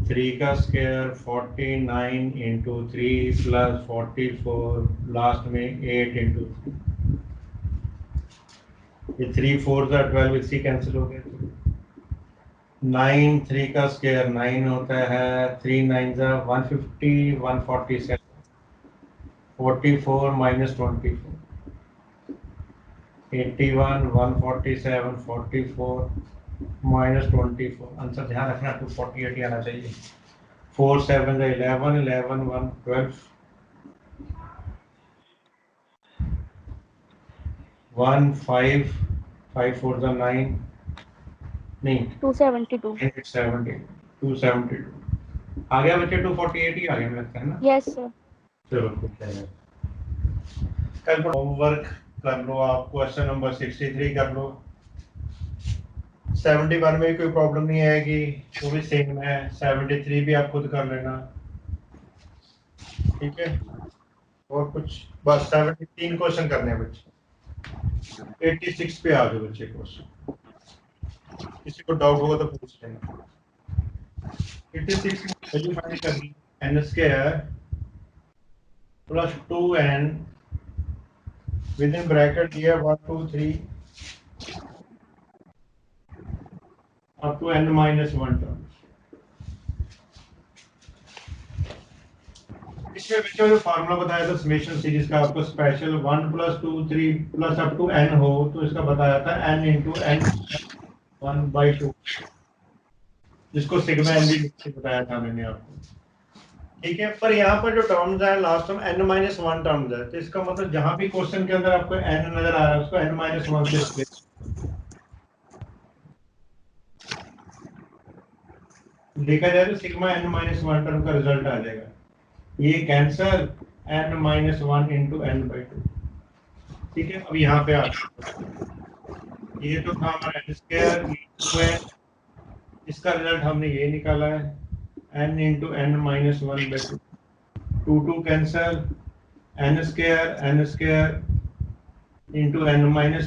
3 का स्क्वायर 49 इंटू 3 प्लस 44 लास्ट में 8 इंटू 3, ये 3 4 का 12 इससे कैंसिल हो गया। 9 3 का स्क्वायर 9 होता है, 3 9 जा 150 147 44 माइनस 24 81 147 44 माइनस 24। आंसर ध्यान रखना 248 आना चाहिए। 4 7 11 11 1 12 1 5 5 4 9 नहीं 272 70 272 आ गया बच्चे। 248 ही आ गया मुझे लगता है ना। Yes sir. चलो ठीक है, कल होमवर्क कर लो आप। क्वेश्चन नंबर 63 कर लो। 71 में कोई प्रॉब्लम नहीं आएगी, वो भी सेम है। 73 भी आप खुद कर लेना, ठीक है। और कुछ बस 73 क्वेश्चन करने हैं बच्चे। 86 पे आ जाओ बच्चे क्वेश्चन, किसी को डाउट होगा तो पूछ लेना। 86 वैल्यू फाइंड करनी है, n square plus 2n with in bracket दिया 1 2 3 up to n minus 1 term. इसमें बच्चों जो फार्मूला बताया था समेशन सीरीज का, आपको special 1 plus 2 3 plus up to n हो तो इसका बताया था n इंटू n 1/2, जिसको सिग्मा n भी बताया था मैंने आपको, ठीक है। पर यहाँ पर जो टर्म्स है लास्ट टर्म n-1 टर्म्स है, तो इसका मतलब जहां भी क्वेश्चन के अंदर आपको n नजर आ रहा है उसको n-1 से रिप्लेस देखा जाए तो सिग्मा n-1 टर्म का रिजल्ट आ जाएगा। ये कैंसर n-1 इंटू n/2, ठीक है। अब यहाँ पे आ ये तो था हमारा n स्क्वायर, इसका रिजल्ट हमने ये निकाला है n into n-1/2, 2 2 cancer, n square into n-1, n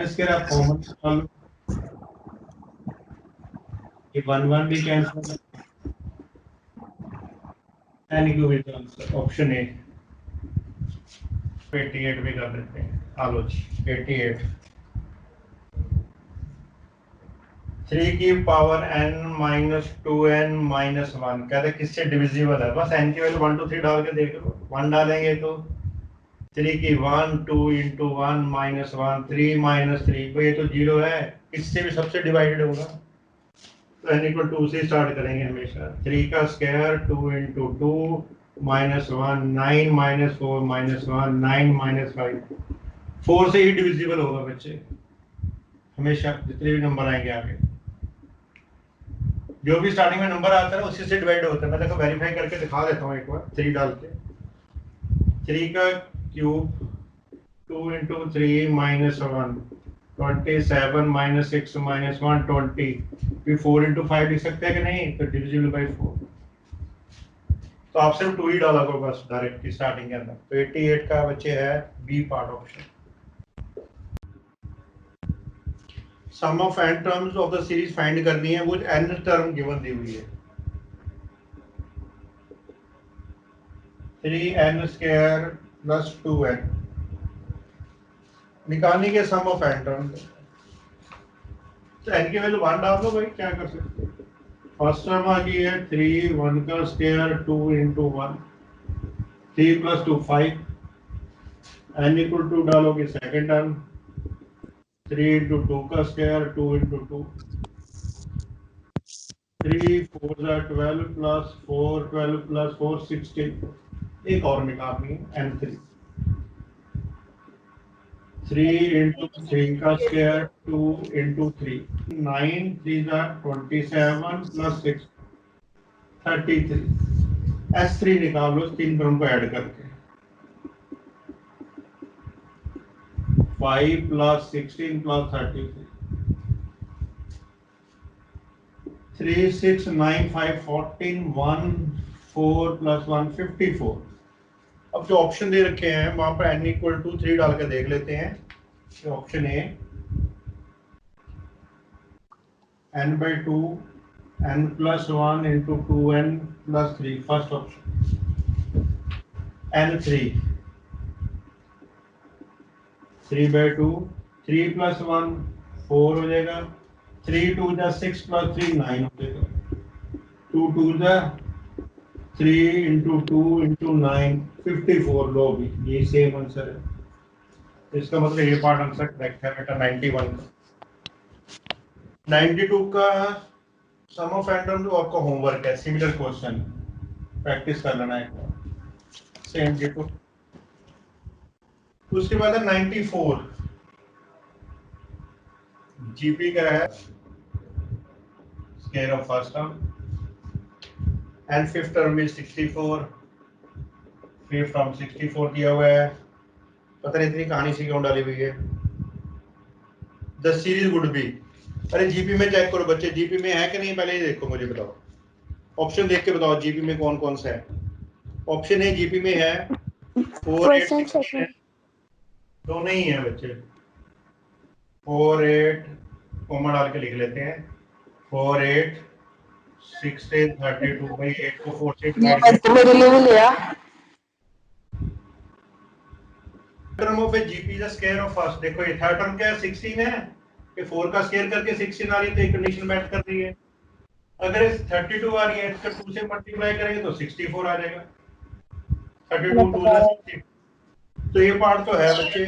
square आप कॉमन निकाल लो, ये 1 1 भी कैंसिल है, n cube answer option A. 88 भी कर देते हैं, आलो जी 88। 3 की power n minus 2n minus 1 कहते किससे डिविजिबल है, बस n की वैल्यू 1 2 3 डाल के देख लो। 1 डालेंगे तो 3 की 1 2 इंटू 1 माइनस 1 3 माइनस 3, तो ये तो 0 है, इससे भी सबसे डिवाइडेड होगा, तो n इक्वल 2 से स्टार्ट करेंगे हमेशा। 3 का square 2 into 2 minus 1 9 minus 4 minus 1 9 minus 5, 4 से ही डिविजिबल होगा बच्चे हमेशा, जितने भी नंबर आएंगे आगे जो भी स्टार्टिंग में नंबर आता है उसी से डिवाइड होता है। मैं देखो वेरीफाई करके दिखा देता हूँ एक बार 3 डाल के। 3 का cube 2 into 3 minus 1 27 minus 6 minus 120, फिर 4 इंटू 5 लिख सकते हैं कि नहीं? तो डिविजिबल बाई 4। तो आप सिर्फ 2 ही डाला करो बस डायरेक्टली स्टार्टिंग के अंदर। तो 88 का बच्चे है b part option. Sum of n terms of the series find करनी है, वो n टर्म गिवन दी हुई है। 3n स्क्वायर प्लस 2n निकालने के सम ऑफ n टर्म्स। तो n की वैल्यू 1 डाल दो भाई, क्या कर सकते हो। फर्स्ट टर्म आ गई है 3, 1 का square 2 into 1, 3 plus 2 5, n equal to डालोगे सेकेंड टर्म 3 इंटू 2 का स्क्वायर 2 इंटू 2, 3 4 12 प्लस 4 12 प्लस 4 16। एक और निकालनी है n3, 3 इंटू 3 का स्क्वायर 2 इंटू 3, 9 3 27 प्लस 6 33। S3 निकाल लो तीन टर्म को ऐड करके, 5 प्लस 16 प्लस 33, 3 6 9 5 14 1 4 प्लस 1 54। अब जो ऑप्शन दे रखे हैं वहां पर n इक्वल टू 3 डाल के देख लेते हैं। Option A n by 2 n plus 1 into 2n plus 3, first option. n3 3 by 2, 3 plus 1 4 हो जाएगा, 3 2 जा 6 प्लस 3 9 हो जाएगा, 2 2 जा 3 इंटू 2 इंटू 9 54। लो भी ये सेम आंसर है, इसका मतलब ये पार्ट आंसर करेक्ट है बेटा 91 का। 92 का सम ऑफ n टर्म जो आपका होमवर्क है, सिमिलर क्वेश्चन प्रैक्टिस कर लेना एक बार, सेम डिटो। उसके बाद है 94, जीपी का है square of first term and fifth term में 64, फिर फ्रॉम 64 दिया हुआ है। पता नहीं इतनी कहानी सी क्यों डाली हुई है। द सीरीज वुड बी, अरे जीपी में चेक करो बच्चे, जीपी में है कि नहीं पहले ही देखो, मुझे बताओ ऑप्शन देख के बताओ जीपी में कौन कौन सा है। ऑप्शन ए जीपी में है 4 8 16, दोनों ही है बच्चे। 4 8 कॉमा डाल के लिख लेते हैं, 4 8 16 32 भाई 8 को 4 से divide term of A GP the square of first. देखो ये थर्ड टर्म क्या है 16 है, ये 4 का स्क्वायर करके 16 आ रही है, तो एक कंडीशन मैच कर रही है। अगर 32 आ रही है इसका 2 से मल्टीप्लाई करेंगे तो 64 आ जाएगा, 32 2 जा 60। तो ये पार्ट तो है बच्चे,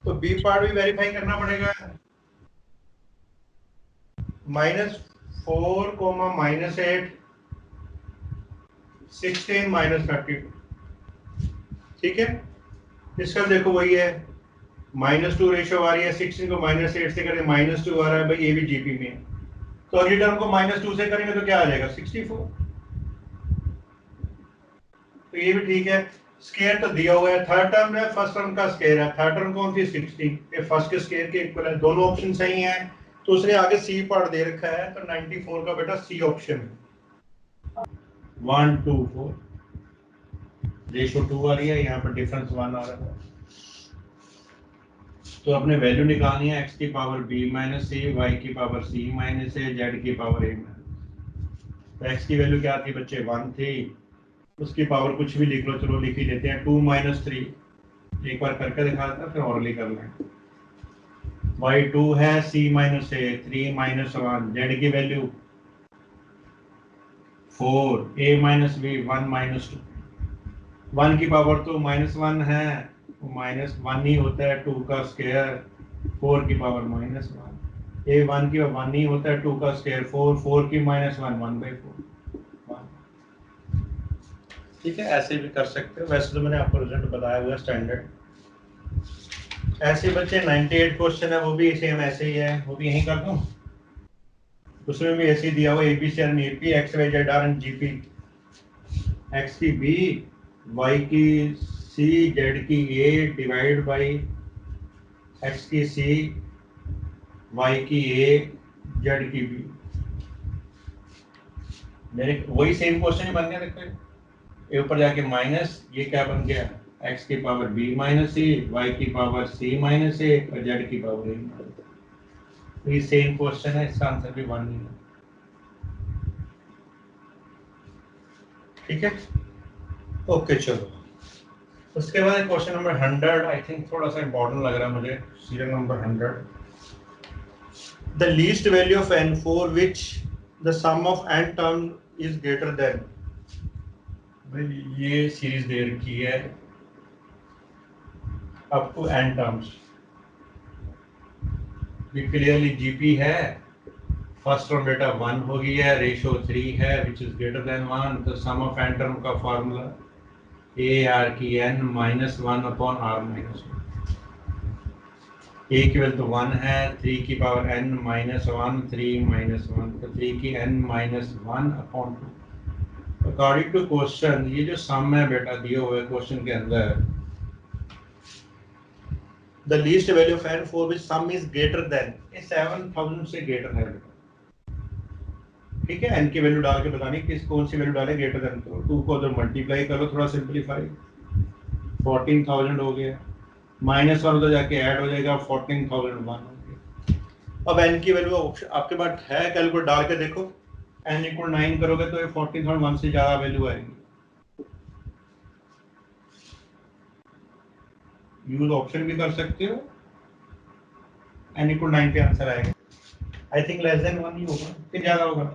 तो बी पार्ट भी वेरीफाई करना पड़ेगा। -4 -8 16 -32, ठीक है। इसका देखो वही है, -2 रेशियो आ रही है, 16 को -8 से करें -2 आ रहा है भाई, ये भी जीपी में है। तो अगली टर्म को -2 से करेंगे तो क्या आ जाएगा 64। तो ये भी ठीक है। स्क्वायर तो दिया हुआ है, थर्ड टर्म है फर्स्ट टर्म का स्क्वायर है, थर्ड टर्म कौन सी 16, ये फर्स्ट के स्क्वायर के इक्वल है, दोनों ऑप्शन सही हैं। तो उसने आगे सी पार्ट दे रखा है, तो 94 का बेटा सी ऑप्शन है। 1 2 4 रेशियो 2 आ रही है, यहाँ पर डिफरेंस 1 आ रहा है। तो अपने वैल्यू निकालनी है x की power b minus c, y की power c minus a, z की पावर a माइनस। तो x की वैल्यू क्या थी बच्चे 1 थी, उसकी पावर कुछ भी लिख लो, चलो लिख ही लेते हैं 2 - 3, एक बार करके दिखा देता फिर और लिख कर लें। y 2 है, c minus a 3 minus 1, z की value 4, a minus b 1 minus 2। 1 की पावर तो -1 है, -1 ही होता है 2 का स्क्वायर, 4 की पावर -1, a 1 की 1 ही होता है 2 का स्क्वायर, 4 की -1 1/4। ठीक है, ऐसे भी कर सकते हो। वैसे तो मैंने आपको रिजल्ट बताया हुआ स्टैंडर्ड। ऐसे बच्चे 98 क्वेश्चन है, वो भी सेम ऐसे ही है, वो भी यहीं कर दूं। उसमें भी ऐसे ही दिया हुआ ABC and AP, X Y Z R and GP, X की बी, वाई की सी, जेड की ए डिवाइड बाई एक्स की सी y की a, z की b। मेरे वही सेम क्वेश्चन ही बन गया, देखो ये ऊपर जाके माइनस, ये क्या बन गया, x की power b minus c, y की पावर c माइनस a और z की पावर a माइनस। तो ये सेम क्वेश्चन है, इसका आंसर भी 1 नहीं है। ठीक है, ओके चलो। उसके बाद क्वेश्चन नंबर 100, आई थिंक थोड़ा सा इंपॉर्टेंट लग रहा है मुझे, serial number 100। The least value of n for which the sum of n term is greater than. ये सीरीज दे रखी है अप टू n टर्म्स। ये क्लियरली जीपी है, फर्स्ट टर्म बेटा 1 हो गई है, रेशियो 3 है विच इज ग्रेटर देन 1, तो सम ऑफ n टर्म का फार्मूला a r की n minus 1 upon r minus 1। a की वैल्यू तो 1 है, 3 की पावर n माइनस 1, 3 माइनस 1, तो 3 की n minus 1 upon 2। According to question ये जो सम है बेटा दिए हुए क्वेश्चन के अंदर, the least value of n for which some is greater than, ये 7000 से ग्रेटर है बेटा। ठीक है, n की वैल्यू डाल के बतानी किस कौन सी वैल्यू डाले ग्रेटर देन, तो 2 को उधर मल्टीप्लाई करो, थोड़ा सिंपलीफाई, 14000 हो गया, माइनस 1 उधर जाके ऐड हो जाएगा, 14001 हो गया। अब n की वैल्यू आपके पास है, कैलकुलेटर डाल के देखो, n इक्वल 9 करोगे तो ये 14001 से ज्यादा वैल्यू आएगी। यूज ऑप्शन भी कर सकते हो, n इक्वल 9 पे आंसर आएगा। आई थिंक लेस देन 1 ही होगा कि ज्यादा होगा।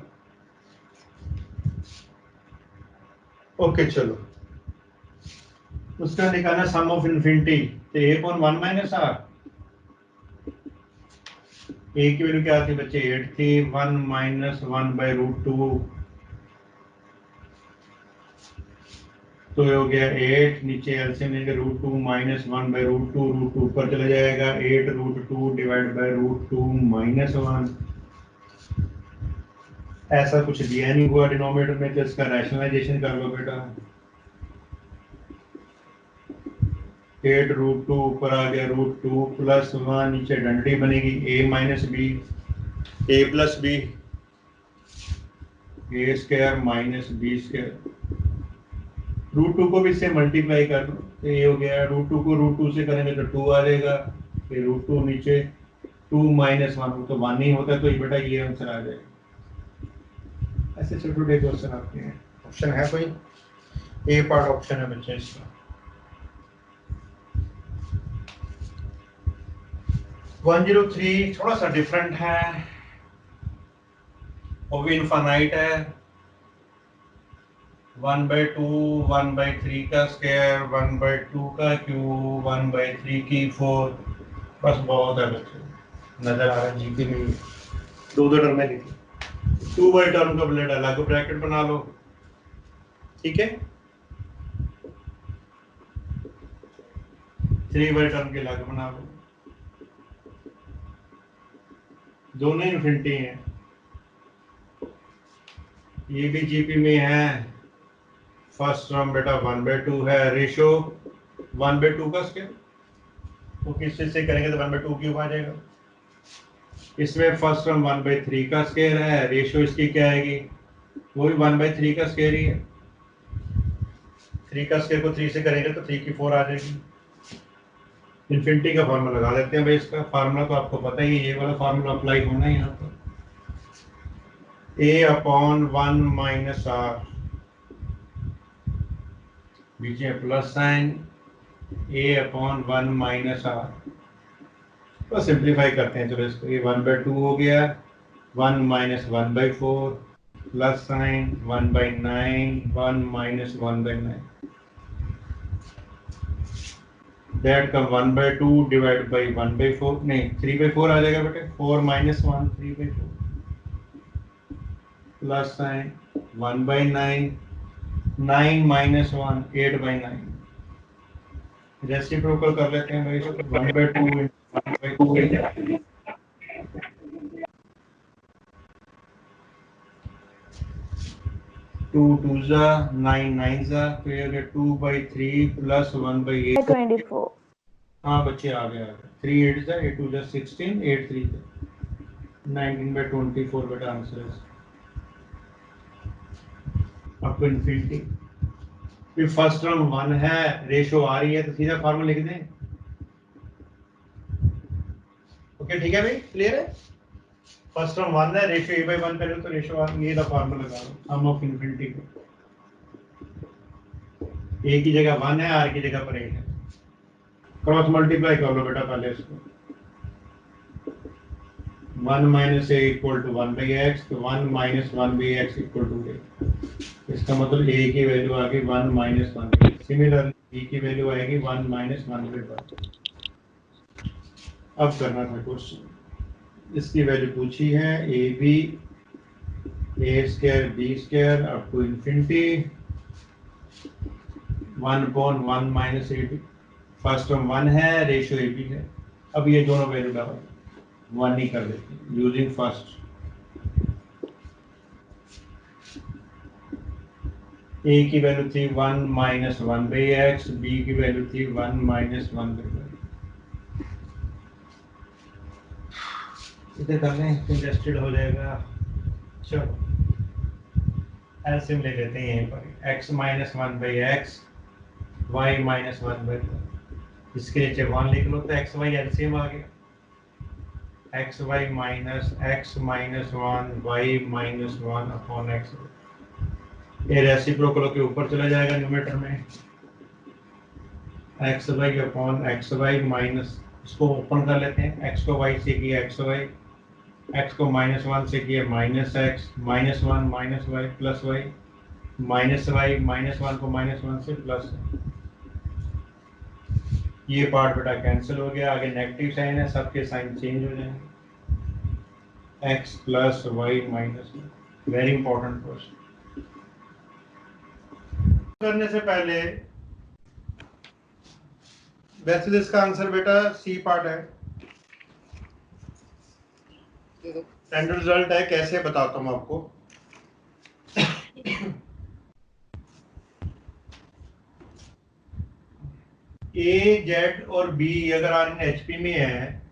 ओके चलो, उसका निकालना सम ऑफ इन्फिनिटी, तो a upon 1 minus r, a की वैल्यू क्या थी बच्चे 8 थी, 1 माइनस 1 बाई रूट 2, तो ये हो गया 8, नीचे एलसीएम लेंगे root 2 minus 1 by root 2, root 2 ऊपर चला जाएगा, 8 root 2 divide by root 2 minus 1। ऐसा कुछ दिया नहीं हुआ डिनोमिनेटर में, तो इसका रैशनलाइजेशन कर लो बेटा। 8 रूट 2 ऊपर आ गया रूट 2 प्लस 1, नीचे डंडी बनेगी a minus b, a plus b, a square minus b square, root 2 को भी इससे मल्टीप्लाई कर लो, तो ये हो गया, रूट 2 को रूट 2 से करेंगे तो 2 आ जाएगा, फिर रूट 2 नीचे 2 माइनस 1 तो 1 नहीं होता, तो ये बेटा ये आंसर आ जाएगा। ऐसे छोटे छोटे क्वेश्चन आते हैं। ऑप्शन है कोई, ए पार्ट ऑप्शन है बच्चे इसका। 103 थोड़ा सा डिफरेंट है, वो भी इनफाइनाइट है, 1/2, 1/3 का स्क्वायर, 1/2 का क्यूब, 1/3 की 4, बस बहुत है बच्चे, नजर आ रहा है जीपी में दो टर्म में लिखी, 2 बाई टर्म का ब्लेड अलग ब्रैकेट बना लो। ठीक है, 3 बाई टर्म के अलग बना लो, दोनों इन्फिनिटी हैं। ये भी जीपी में है, फर्स्ट टर्म बेटा 1/2 है, रेशियो 1/2 का स्क्वायर, तो किस से करेंगे तो 1/2 क्यूब आ जाएगा। इसमें फर्स्ट टर्म 1/3 का स्क्वायर है, रेशियो इसकी क्या आएगी, वो भी 1/3 का स्क्वायर ही है, 3 का स्क्वायर को 3 से करेंगे तो 3 की 4 आ जाएगी। इन्फिनिटी का फार्मूला लगा देते हैं भाई, इसका फार्मूला तो आपको पता ही है, ये वाला फार्मूला अप्लाई होना है यहाँ पर, a अपॉन 1 माइनस r, बीच में plus sign, a upon 1 minus r, तो सिंप्लीफाई करते हैं चलो इसको, ये 1/2 हो गया, 1 minus 1/4 plus sign 1/9, 1 minus 1/9, that का 1/2 डिवाइड बाई 1/4, नहीं 3/4 आ जाएगा बेटे, 4 minus 1 3/4 plus sign 1/9, 9 minus 1 8/9, reciprocal कर लेते हैं भाई, 1/2 1/2 2 2 जा 9 9 जा, तो ये 2/3 प्लस 1/8 24। हाँ बच्चे आ गया, 3 8 जा 8 2 जा 16 8 3 जा 19/24 बेटा आंसर है अप टू इन्फिनिटी। फिर फर्स्ट टर्म 1 है, रेशो आ रही है तो सीधा फॉर्मूला लिख दें। ओके ठीक है भाई, क्लियर है। फर्स्ट टर्म 1 है, रेशो a/1 पहले तो रेशो आ, ये द फॉर्मूला लगा लो सम ऑफ इन्फिनिटी को। a की जगह 1 है, r की जगह पर 8 है। क्रॉस मल्टीप्लाई कर लो बेटा पहले इसको। 1 minus a equal to 1/x, तो 1 minus 1/x equal to a। इसका मतलब a की वैल्यू आ गई 1 माइनस 1। सिमिलरली b की वैल्यू आएगी 1 माइनस 1/1। अब करना था क्वेश्चन, इसकी वैल्यू पूछी है ए b a square b square up to infinity 1/1 minus a b। First term 1 है, रेशियो ए बी है। अब ये दोनों वैल्यू डालो, 1 ही कर देते यूजिंग फर्स्ट। a की वैल्यू थी 1 माइनस 1/x, b की वैल्यू थी 1 माइनस 1/1। इसे करने कंजेस्टेड हो जाएगा। चलो एलसीएम ले लेते हैं यहीं पर, x minus 1/x, y minus 1/1। इसके नीचे 1 लिख लो तो x y एलसीएम आ गया। x minus 1 y minus 1 upon x। ये रेसिप्रोकल के ऊपर चला जाएगा न्यूमरेटर में, xy अपॉन xy माइनस, इसको ओपन कर लेते हैं, x को y से किया xy, x को -1 से किया -x, -1 minus y plus y, minus y -1 को -1 से प्लस। ये पार्ट बेटा कैंसिल हो गया, आगे नेगेटिव साइन है, सबके साइन चेंज हो जाएंगे। x plus y minus y। Very important question. करने से पहले वैसे तो इसका आंसर बेटा सी पार्ट है, स्टैंडर्ड रिजल्ट है। कैसे बताता हूं आपको। ए जेड और बी अगर आर इन एचपी में है,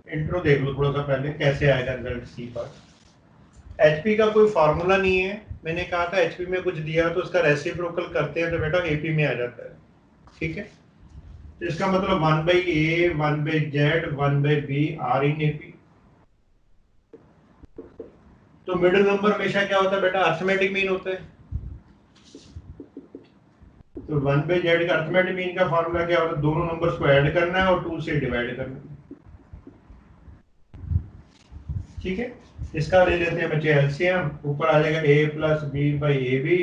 इंट्रो देख लो थोड़ा सा पहले कैसे आएगा रिजल्ट सी पर। एचपी का कोई फार्मूला नहीं है, मैंने कहा था एचपी में कुछ दिया तो उसका रेसिप्रोकल करते हैं तो बेटा एपी में आ जाता है। ठीक है, तो इसका मतलब 1/a 1/z 1/b are in AP. तो मिडिल नंबर हमेशा क्या होता है बेटा, अर्थमेटिक मीन होता है। तो 1/z का अर्थमेटिक मीन का फार्मूला क्या होता है, दोनों नंबर्स को ऐड करना है और 2 से डिवाइड करना है। ठीक है, इसका ले लेते हैं बच्चे एलसीएम। ऊपर आ जाएगा a plus b by a b,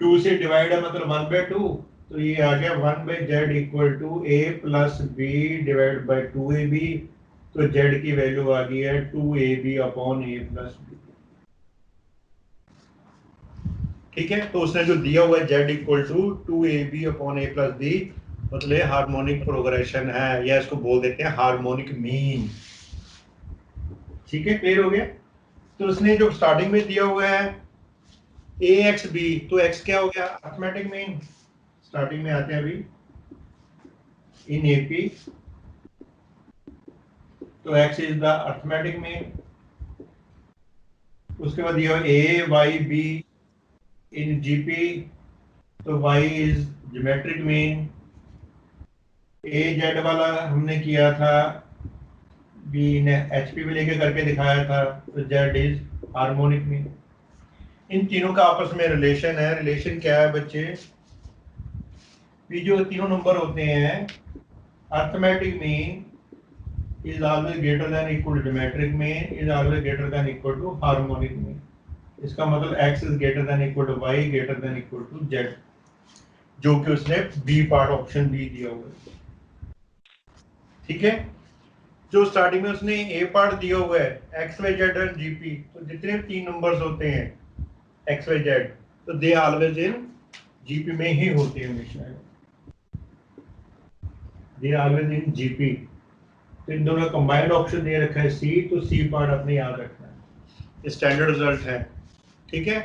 2 से डिवाइड है मतलब 1/2, तो ये आ गया 1/z equal to a plus b divide by 2ab। तो z की वैल्यू आ गई है 2ab upon a plus B. ठीक है, तो उसने जो दिया हुआ है z equal to 2ab upon a plus b, मतलब हार्मोनिक प्रोग्रेशन है, या इसको बोल देते हैं हार्मोनिक मीन। ठीक है, क्लियर हो गया। तो उसने जो स्टार्टिंग में दिया हुआ है ax b, तो x क्या हो गया, अर्थमेटिक मीन। स्टार्टिंग में आते हैं अभी इन एपी, तो x is the arithmetic mean. उसके बाद दिया a y b in GP, तो y is geometric mean. a z वाला हमने किया था, b ने एचपी में लेके करके दिखाया था, तो z इज हार्मोनिक मीन। इन तीनों का आपस में रिलेशन है। रिलेशन क्या है बच्चे, जो तीनों नंबर होते हैं, arithmetic mean is always greater than equal to geometric mean is always greater than equal to harmonic mean. इसका मतलब x is greater than equal to y greater than equal to z, जो कि उसने B part option B दिया हुआ है। ठीक है, जो स्टार्टिंग में उसने ए पार्ट दिया हुआ है x y z और जीपी, तो जितने भी तीन नंबर्स होते हैं x y z, तो दे ऑलवेज इन जीपी में ही होते हैं हमेशा, दे ऑलवेज इन जीपी। तो इन दोनों कंबाइंड ऑप्शन दे रखा है सी, तो सी पार्ट अपने याद रखना है, स्टैंडर्ड रिजल्ट है। ठीक है,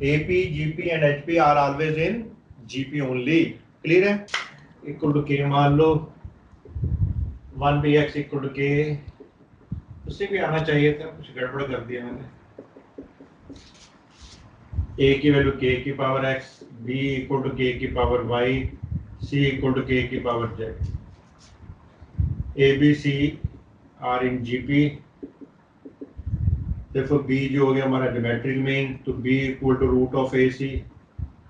AP GP and HP are always in GP only. Clear है, इक्वल टू के मान लो 1/x इक्वल टू के उससे भी आना चाहिए था, कुछ गड़बड़ कर दिया मैंने। a की वैल्यू k की power x, b equal to k की power y, c equal to k की power z। a b c are in gp। देखो b जो हो गया हमारा ज्योमेट्रिक मीन, तो b equal to root of a c.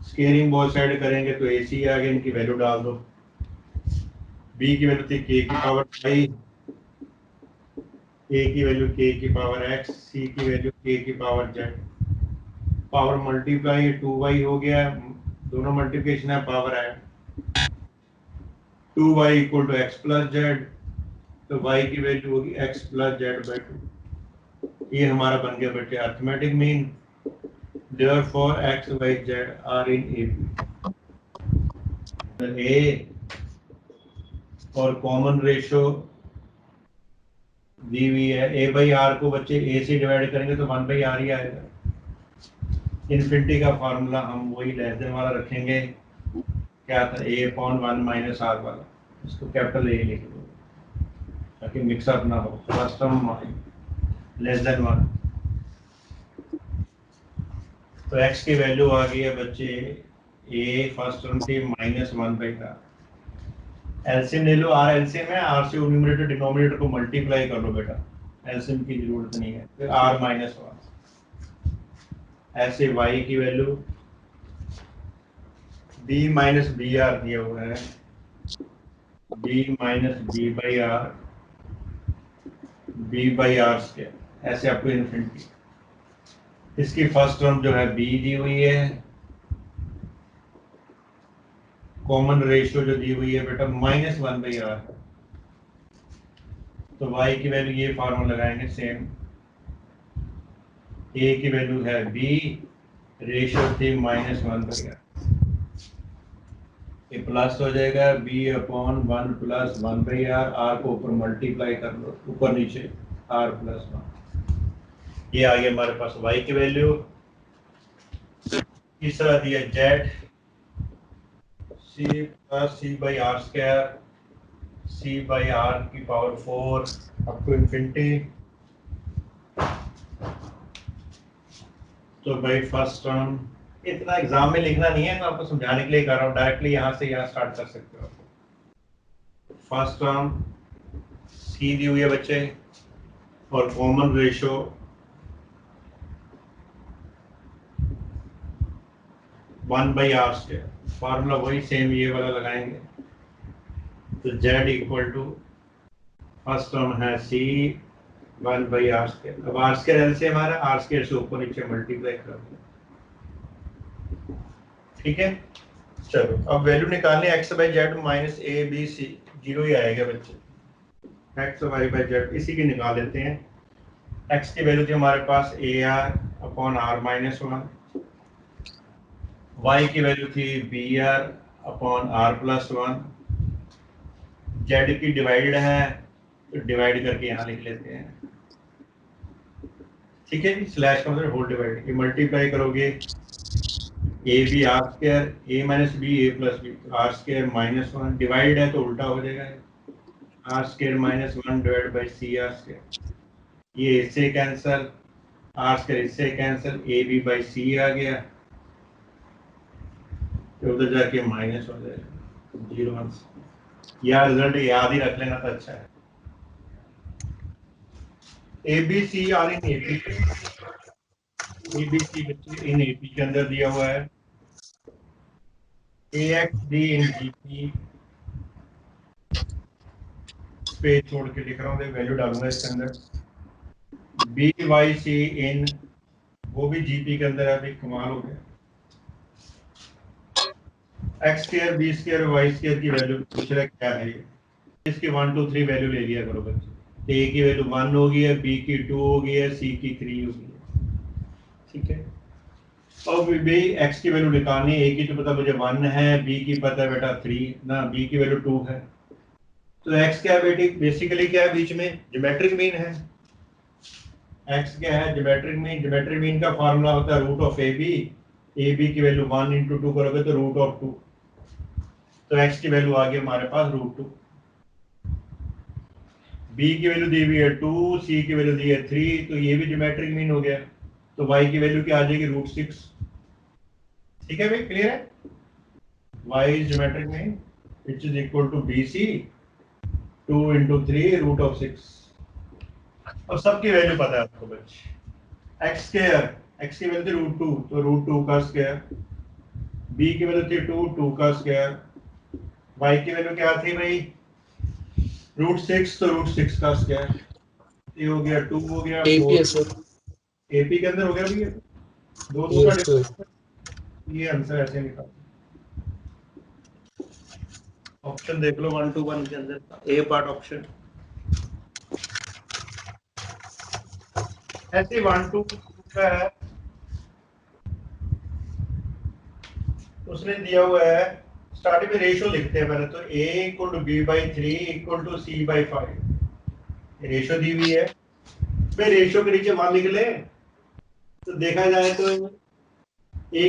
Scaling both side करेंगे तो ए सी आ गया, इनकी वैल्यू डाल दो। b की वैल्यू थी k की पावर y, a की वैल्यू k की पावर x, c की वैल्यू k की power z। Power multiply 2y हो गया, दोनों मल्टीप्लिकेशन है, पावर है 2y equal to x plus z. तो y की वैल्यू होगी x प्लस जेड बाई 2। ये हमारा बन गया बेटे arithmetic mean. Therefore x y z are in a और कॉमन रेशो दी हुई है। a बाई आर को बच्चे a से डिवाइड करेंगे तो 1 बाई आर ही आएगा। इन्फिनिटी का फार्मूला हम वही लेस देन वाला रखेंगे, क्या था a अपॉन 1 माइनस आर वाला, इसको कैपिटल ए लिख दो ताकि मिक्सअप ना हो। फर्स्ट टर्म लेस देन 1, तो x की वैल्यू आ गई है बच्चे a फर्स्ट टर्म थी -1 बाई आर। एलसीएम ले लो, आर एलसीएम है, आर से न्यूमरेटर डिनोमिनेटर को मल्टीप्लाई कर लो बेटा, एलसीएम की जरूरत नहीं है। फिर आर माइनस 1 ऐसे y की value b minus b r दिया हुआ है, b minus b by r, b by r square, ऐसे आपको इन्फिनिटी। इसकी फर्स्ट टर्म जो है b दी हुई है, कॉमन रेशियो जो दी हुई है बेटा -1 बाई आर। तो y की वैल्यू ये फार्मूला लगाएंगे सेम, a की वैल्यू है b, रेशियो थी -1 बाई आर, ये प्लस हो जाएगा b upon 1 plus 1 by r. R को ऊपर मल्टीप्लाई कर लो, ऊपर नीचे r प्लस 1। ये आ गया हमारे पास y की वैल्यू। तीसरा दिया z, c plus c by r square, c by r की पावर 4 अप टू इन्फिनिटी। तो भाई फर्स्ट टर्म इतना एग्जाम में लिखना नहीं है, तो आपको समझाने के लिए कर रहा हूँ, डायरेक्टली यहाँ से यहाँ स्टार्ट कर सकते हो। फर्स्ट टर्म c दी हुई है बच्चे, और common ratio one by r square, formula वही सेम ये वाला लगाएंगे। तो z equal to first term है c 1 बाई आर स्क्वायर। अब आर स्क्वायर एल से हमारा आर स्क्वायर से ऊपर नीचे मल्टीप्लाई कर दो, ठीक है। चलो अब वैल्यू निकालनी x by z minus a B c, zero ही आएगा बच्चे। x वाई बाई जेड इसी की निकाल लेते हैं। x की वैल्यू थी हमारे पास a r upon r minus 1, y की वैल्यू थी b r upon r plus 1। z की डिवाइडेड है तो डिवाइड करके यहाँ लिख लेते हैं, ठीक है जी। स्लैश का मतलब होल डिवाइड, ये मल्टीप्लाई करोगे a b r square, a minus b a plus b, r square -1, divide है तो उल्टा हो जाएगा, r square -1 divide by c r square. ये इससे कैंसिल, आर स्क्वायर इससे cancel, a b by c आ गया, तो उधर जाके माइनस हो जाएगा 0 1। यह रिजल्ट याद ही रख लेना तो अच्छा है। A B C are in A P, a B c बच्चे इन ए पी के अंदर दिया हुआ है। A x d in G P, page छोड़ के लिख रहा हूँ, वैल्यू डालूंगा इसके अंदर। बी वाई सी इन, वो भी जीपी के अंदर है, अभी कमाल हो गया। X square b square y square की वैल्यू पूछ रहा है क्या है ये, इसकी 1 2 3 वैल्यू ले लिया करो बच्चे। ए की वैल्यू 1 होगी है, बी की 2 होगी है, सी की 3 होगी है, ठीक है। अब भी एक्स की वैल्यू निकालनी, ए की तो पता मुझे 1 है, बी की पता है बेटा 3 ना, बी की वैल्यू 2 है। तो एक्स क्या है बेटी, बेसिकली क्या है, बीच में ज्योमेट्रिक मीन है। एक्स क्या है, ज्योमेट्रिक मीन। ज्योमेट्रिक मीन का फार्मूला होता है रूट ऑफ ए बी की वैल्यू 1 × 2 करोगे तो रूट ऑफ 2। तो एक्स की वैल्यू आ गई हमारे पास √2। b की वैल्यू दी हुई है 2, c की वैल्यू दी है 3, तो ये भी ज्योमेट्रिक मीन हो गया। तो y की वैल्यू क्या आ जाएगी √6। ठीक है भाई, क्लियर है? y is geometric mean which is equal to bc 2 into 3 √6। और सबकी वैल्यू पता है आपको बच्चे। x स्क्वायर, x की वैल्यू थी √2, तो √2 का स्क्वायर। b की वैल्यू थी 2, 2 का स्क्वायर। y की वैल्यू क्या थी भाई √6, तो √6 का स्क्वायर। ये हो गया 2 हो गया 4 एपी है सर। AP के अंदर हो गया भैया। दो का यस सर। डिफरेंस। ये आंसर ऐसे निकाल। ऑप्शन देख लो 1 to 1 के अंदर ए पार्ट ऑप्शन। ऐसे 1 to 2 का है, उसने दिया हुआ है स्टार्टिंग में रेशियो लिखते हैं पहले तो a equal to b/3 equal to c/5 ratio दी हुई है भाई। रेशियो के नीचे 1 लिख ले तो देखा जाए तो a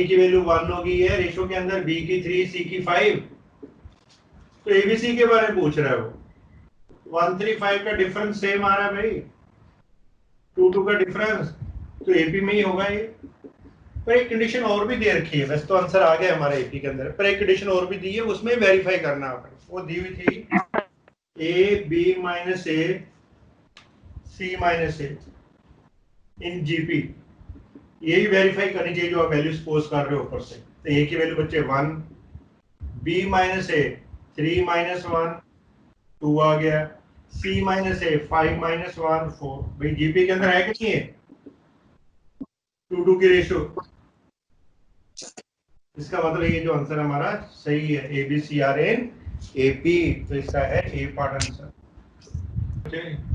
की वैल्यू 1 होगी है रेशियो के अंदर, b की 3, c की 5। तो abc के बारे में पूछ रहा है वो। 1 3 5 का डिफरेंस सेम आ रहा है भाई, 2 2 का डिफरेंस, तो AP में ही होगा ये। पर एक कंडीशन और भी दे रखी है, वैसे तो आंसर आ गया हमारे एपी के अंदर, पर एक कंडीशन और भी दी है, उसमें वेरीफाई करना आपने। वो दी हुई थी a b minus a c minus a in GP. ये भी वेरीफाई करनी चाहिए जो आप वैल्यू सपोज कर रहे हो ऊपर से। तो a की वैल्यू बच्चे 1, b माइनस a 3 माइनस 1 2 आ गया, c माइनस a 5 माइनस 1 4। भाई जीपी के अंदर है कि नहीं है 2 2 की रेशियो। इसका मतलब ये जो आंसर हमारा सही है, ABCRN AP, तो इसका है ए पार्ट आंसर।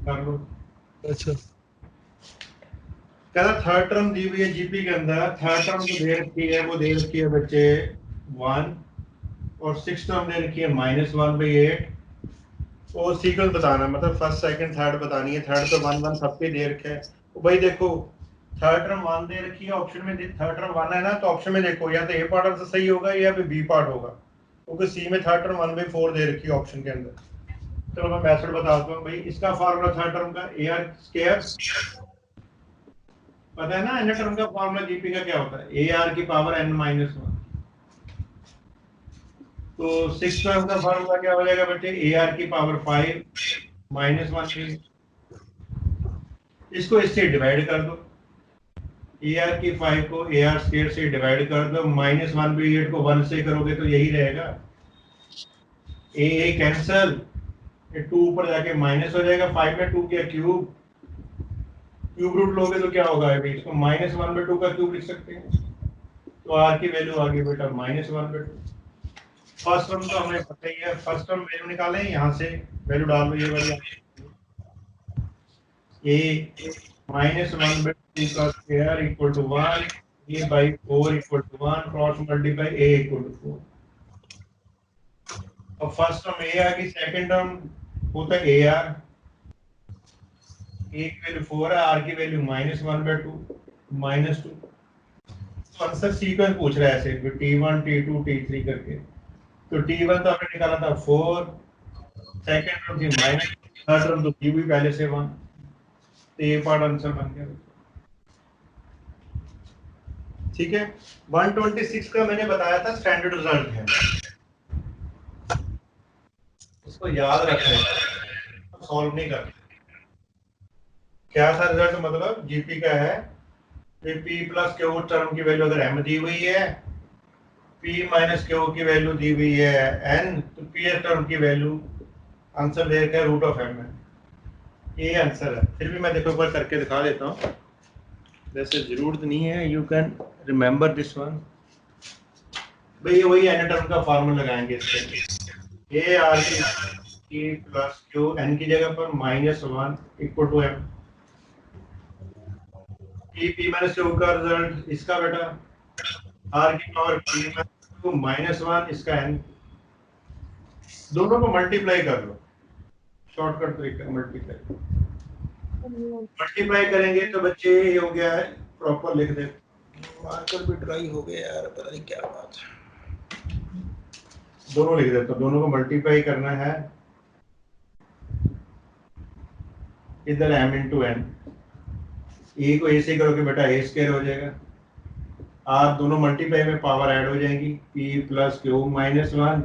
कर लो। अच्छा कहता थर्ड टर्म दी हुई है जीपी के अंदर, थर्ड टर्म जो दे रखी है वो दे रखी है बच्चे 1, और सिक्स टर्म दे रखी है -1/8। और सीक्वेंस बताना, मतलब फर्स्ट सेकंड थर्ड बतानी है। थर्ड तो 1 1 सब पे दे रखा है। तो भाई देखो थर्ड टर्म 1 दे रखी है, ऑप्शन में थर्ड टर्म 1 है ना, तो ऑप्शन में देखो या तो ए पार्ट आंसर सही होगा या फिर बी पार्ट होगा, क्योंकि सी में थर्ड टर्म 1/4 दे रखी है ऑप्शन के अंदर। चलो मैं मेथड बताता हूँ भाई। इसका फार्मूला थर्ड टर्म का AR स्क्वायर, पता है ना एन टर्म का फार्मूला जीपी का क्या होता है, AR की पावर n-1। तो सिक्स टर्म का फार्मूला क्या हो जाएगा बच्चे, AR की पावर 5 -1। इसको इससे डिवाइड कर दो, AR की 5 को AR स्क्वायर से डिवाइड कर दो, -1/8 को 1 से करोगे तो यही रहेगा, A कैंसल, 2 ऊपर जाके माइनस हो जाएगा, 5 में 2 क्या क्यूब रूट लोगे तो क्या होगा अभी, इसको -1/2 का क्यूब लिख सकते हैं। तो R की वैल्यू आ गई बेटा -1/2। फर्स्ट टर्म तो हमें पता ही है, फर्स्ट टर्म वैल्यू निकालें, यहाँ से वैल्यू डाल दो ये वाली, A -1/2 का square equal to 1, A/4 equal to 1, cross multiply A equal to 4। अब फर्स्ट टर्म A आ गई, सेकंड टर्म होता है AR, A की वैल्यू 4 है, R की वैल्यू -1/2 -2। तो आंसर सीक्वेंस पूछ रहा है ऐसे T1 T2 T3 करके। तो T1 तो हमने निकाला था 4, सेकंड टर्म थी माइनस, थर्ड टर्म तो थी भी पहले से 1। तो ये पार्ट आंसर बन गया। ठीक है, 126 का मैंने बताया था स्टैंडर्ड रिजल्ट है, इसको याद रखना, सॉल्व नहीं करना। क्या था रिजल्ट, मतलब जीपी का है P प्लस क्यू टर्म की वैल्यू अगर m दी हुई है, P माइनस क्यू की वैल्यू दी हुई है n, तो P टर्म की वैल्यू आंसर दे रखा है √m है। ये आंसर है। फिर भी मैं देखो एक बार करके दिखा देता हूँ, वैसे जरूरत नहीं है, you can remember this one. भाई वही एन टर्म का फार्मूला लगाएंगे इसके, ए आर की प्लस क्यू एन की जगह पर -1 equal to m। P minus Q का रिजल्ट इसका बेटा, आर की पावर p माइनस क्यू -1 इसका n, दोनों को मल्टीप्लाई कर लो, शॉर्टकट तरीका मल्टीप्लाई। मल्टीप्लाई करेंगे तो बच्चे ये हो गया है, प्रॉपर लिख दे, मार्कर भी ड्राई हो गया यार, पता नहीं क्या बात है। दोनों लिख देता हूं, दोनों को मल्टीप्लाई करना है, इधर m इंटू एन, ए को ए से करोगे बेटा ए स्क्वायर हो जाएगा, आर दोनों मल्टीप्लाई में पावर ऐड हो जाएंगी, p plus q minus one,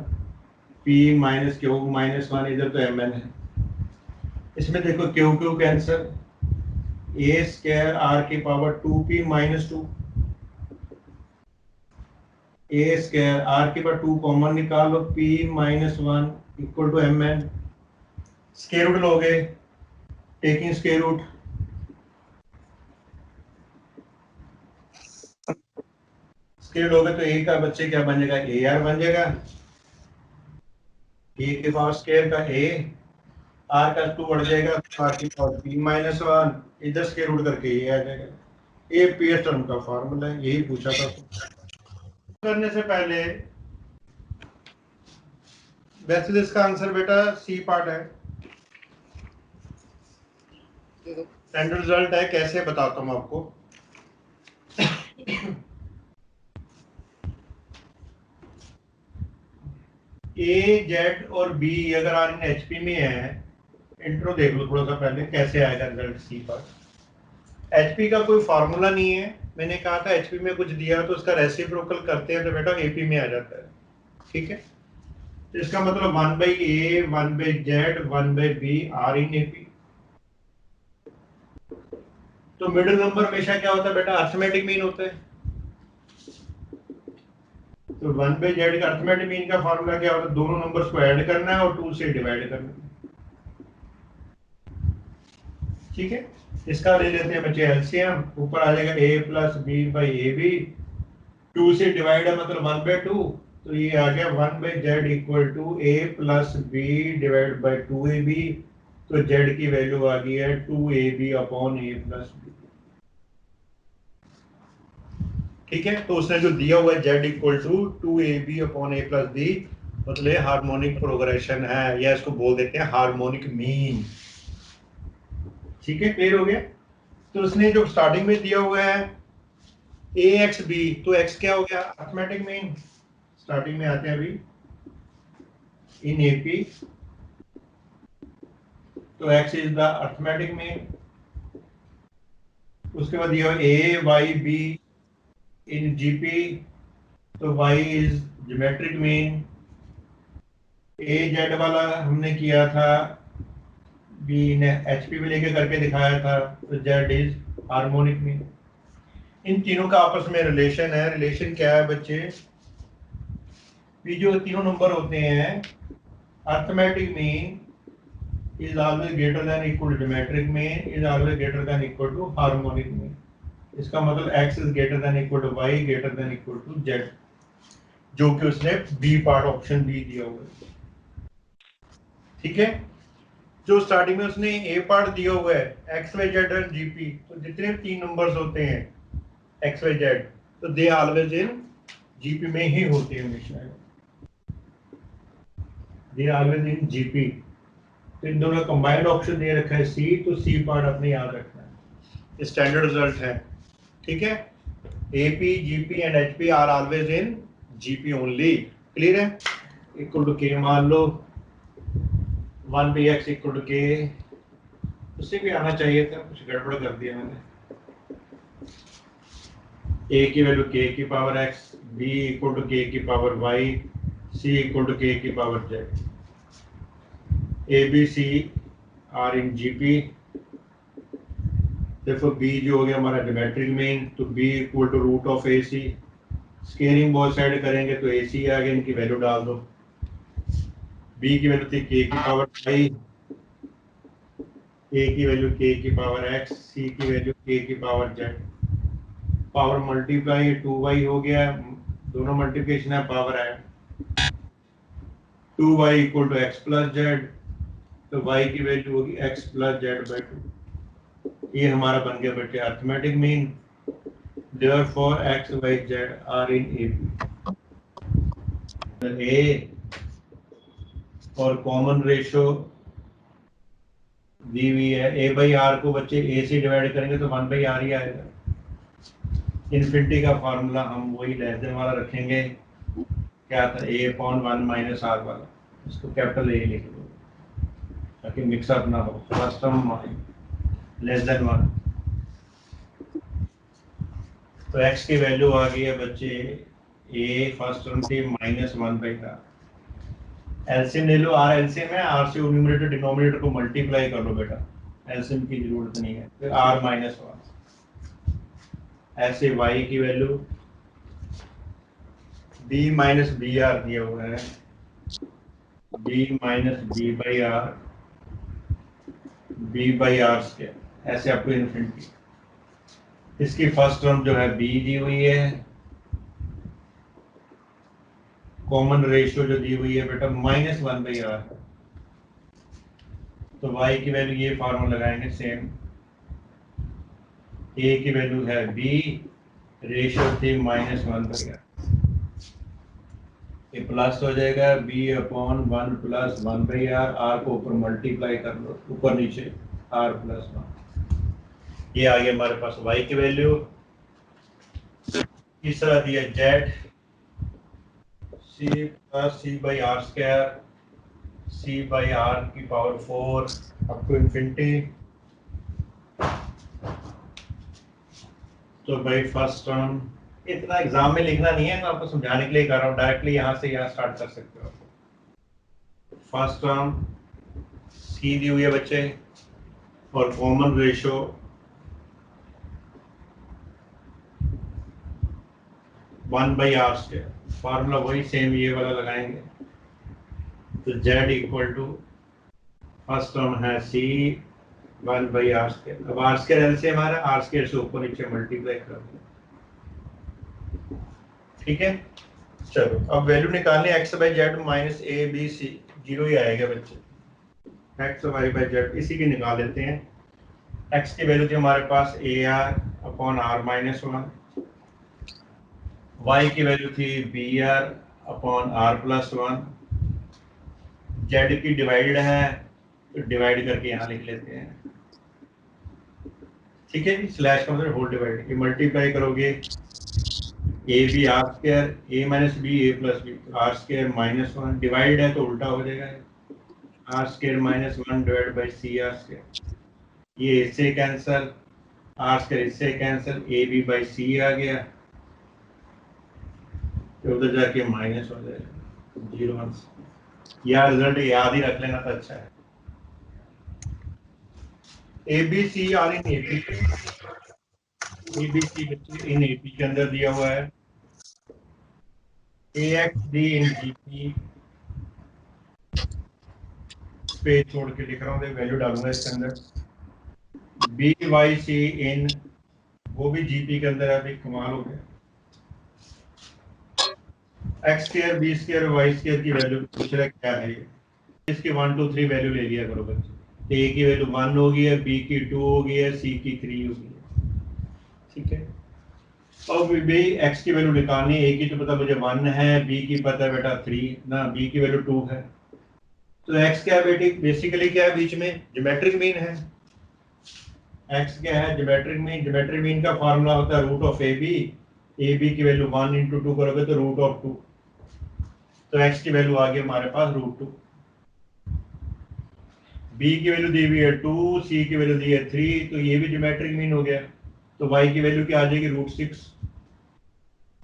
p minus q minus one, इधर तो एम एन है। इसमें देखो q q cancel, a square r की power 2p minus 2, a square r की पावर 2 कॉमन निकालो, p minus one equal to m n, square root लोगे, taking square root, square लोगे तो ए का बच्चे क्या बन जाएगा, ए आर बन जाएगा, ए के पावर स्क्वायर का ए, आर का 2 बढ़ जाएगा, आर की पावर p माइनस वन, इधर स्क्वायर रूट करके ये आ जाएगा। ये पीएस टर्म का फार्मूला है, यही पूछा था। करने से पहले वैसे इसका आंसर बेटा सी पार्ट है, स्टैंडर्ड रिजल्ट है, कैसे बताता हूँ आपको। ए जेड और बी अगर आर इन एचपी में है, इंट्रो देख लो थोड़ा सा पहले कैसे आएगा रिजल्ट सी पर। एचपी का कोई फार्मूला नहीं है, मैंने कहा था एचपी में कुछ दिया तो उसका रेसिप्रोकल करते हैं तो बेटा एपी में आ जाता है, ठीक है। तो इसका मतलब 1/a 1/z 1/b are in AP. तो मिडिल नंबर हमेशा क्या होता है बेटा, अर्थमेटिक मीन होता है। तो 1/z का अर्थमेटिक मीन का फार्मूला क्या होता है, दोनों नंबर्स को ऐड करना है और 2 से डिवाइड करना है, ठीक है। इसका ले लेते हैं बच्चे एलसीएम, ऊपर आ जाएगा a plus b by a b, 2 से डिवाइड है मतलब 1/2, तो ये आ गया 1/z equal to a plus b divide by 2ab, तो z की वैल्यू आ गई है 2ab upon a plus B, ठीक है। तो उसने जो दिया हुआ है z equal to 2ab upon a plus b, मतलब हार्मोनिक प्रोग्रेशन है, या इसको बोल देते हैं हार्मोनिक मीन, ठीक है। क्लियर हो गया। तो उसने जो स्टार्टिंग में दिया हुआ है ए एक्स बी, तो एक्स क्या हो गया, अर्थमेटिक मीन, स्टार्टिंग में आते हैं अभी इन एपी, तो x is the arithmetic mean. उसके बाद दिया a y b in GP, तो y is geometric mean. A z वाला हमने किया था, बी ने एचपी में लेके करके दिखाया था, तो जेड इज हार्मोनिक मीन। इन तीनों का आपस में रिलेशन है। रिलेशन क्या है बच्चे, भी जो तीनों नंबर होते हैं, arithmetic mean is always greater than equal to geometric mean is always greater than equal to harmonic mean. इसका मतलब x is greater than equal to y greater than equal to z, जो कि उसने B part option B दिया हुआ है, ठीक है। जो स्टार्टिंग में उसने ए पार्ट दिया हुआ है x Y z and GP, तो जितने भी 3 नंबर्स होते हैं एक्स वाई जेड, तो दे ऑलवेज इन जीपी में ही होते हैं हमेशा, दे ऑलवेज इन जीपी। तो इन दोनों कंबाइंड ऑप्शन दे रखा है सी, तो सी पार्ट अपने याद रखना है, स्टैंडर्ड रिजल्ट है, ठीक है। AP GP and HP are always in GP only, clear है। इक्वल टू के मान लो 1/x इक्वल टू के, उससे भी आना चाहिए था, कुछ गड़बड़ कर दिया मैंने। a की वैल्यू k की power x, b equal to k की power y, c equal to k की power z। a b c are in GP, देखो b जो हो गया हमारा ज्योमेट्रिक मीन, तो b equal to root of a c, scaling both side करेंगे तो ए सी आ गया, इनकी वैल्यू डाल दो। b की वैल्यू थी k की पावर y, a की वैल्यू k की पावर x, c की वैल्यू k की power z, power multiply 2y हो गया, दोनों मल्टीप्लिकेशन है, पावर है 2y equal to x plus z, तो y की वैल्यू होगी x प्लस z बाई 2। ये हमारा बन गया बेटे arithmetic mean, therefore x y z are in a और कॉमन रेशो दी हुई है। a बाई आर को बच्चे a से डिवाइड करेंगे तो 1/r ही आएगा। इन्फिनिटी का फार्मूला हम वही लेस देन वाला रखेंगे, क्या था a अपॉन 1 माइनस आर वाला, इसको कैपिटल A लिख दो ताकि मिक्सअप ना हो। First term less than 1। तो x की वैल्यू आ गई है बच्चे a फर्स्ट टर्म थी -1/r। एलसीएम ले लो, r एलसीएम है, r से न्यूमरेटर डिनोमिनेटर को मल्टीप्लाई कर लो बेटा, एलसीएम की जरूरत नहीं है। फिर r -1 ऐसे y की value b minus b r दिया हुआ है, b माइनस b/r स्क्वायर, ऐसे आपको इन्फिनिटी। इसकी फर्स्ट टर्म जो है b दी हुई है, कॉमन रेशियो जो दी हुई है बेटा -1/r। तो y की वैल्यू ये फॉर्मूला लगाएंगे सेम, a की वैल्यू है b, रेशियो थी -1/r, ये प्लस हो जाएगा b/1 + 1/r, r को ऊपर मल्टीप्लाई कर लो, ऊपर नीचे r + 1। ये आ गया हमारे पास y की वैल्यू। तीसरा दिया z, c + c/r², c/r⁴ up to infinity. तो भाई फर्स्ट टर्म इतना एग्जाम में लिखना नहीं है, तो आपको समझाने के लिए कर रहा हूँ, डायरेक्टली यहाँ से यहाँ स्टार्ट कर सकते हो। फर्स्ट टर्म c दी हुई है बच्चे, और कॉमन रेशियो (1/r²), फार्मूला वही सेम ये वाला लगाएंगे। तो z equal to first term है c 1/r²। अब r² एलसीएम हमारा r² से ऊपर नीचे मल्टीप्लाई कर दो, ठीक है। चलो अब वैल्यू निकालनी है x/z minus a b c, 0 ही आएगा बच्चे। x/z इसी की निकाल लेते हैं। x की वैल्यू थी हमारे पास ar/r-1, y की वैल्यू थी br/r+1, z की डिवाइडेड है तो डिवाइड करके यहाँ लिख लेते हैं, ठीक है। स्लैश का मतलब होल डिवाइड, ये मल्टीप्लाई करोगे a b r², a - b a + b, r² -1, divide है तो उल्टा हो जाएगा, r² -1 / c r²। ये इससे कैंसिल, r² इससे कैंसिल, ab/c आ गया, तो उधर जाके माइनस हो जाएगा 0 से। यार रिजल्ट याद ही रख लेना तो अच्छा है। ABC और इन AP, ABC इन AP के अंदर दिया हुआ है, AXD इन GP, स्पेस छोड़ के लिख रहा हूँ, वैल्यू डालूंगा इसके अंदर। BYC इन, वो भी GP के अंदर है, अभी कमाल हो गया। x² b² y² की वैल्यू पूछ रहा है क्या है ये, इसकी 1 2 3 वैल्यू ले लिया करो बच्चे। a की वैल्यू 1 होगी है, b की 2 होगी है, c की 3 होगी है, ठीक है। अब भी x की वैल्यू निकालनी है, a की तो पता मुझे 1 है, b की पता है बेटा 3 ना, b की वैल्यू 2 है। तो x क्या है बेटी, बेसिकली क्या है, बीच में ज्योमेट्रिक मीन है। x क्या है, ज्योमेट्रिक मीन। ज्योमेट्रिक मीन का फार्मूला होता है √ab, ab की वैल्यू 1 × 2 करोगे तो √2। तो x की वैल्यू आ गई हमारे पास √2, b की वैल्यू दी हुई है 2, c की वैल्यू दी है 3, तो ये भी ज्योमेट्रिक मीन हो गया। तो y की वैल्यू क्या आ जाएगी, √6,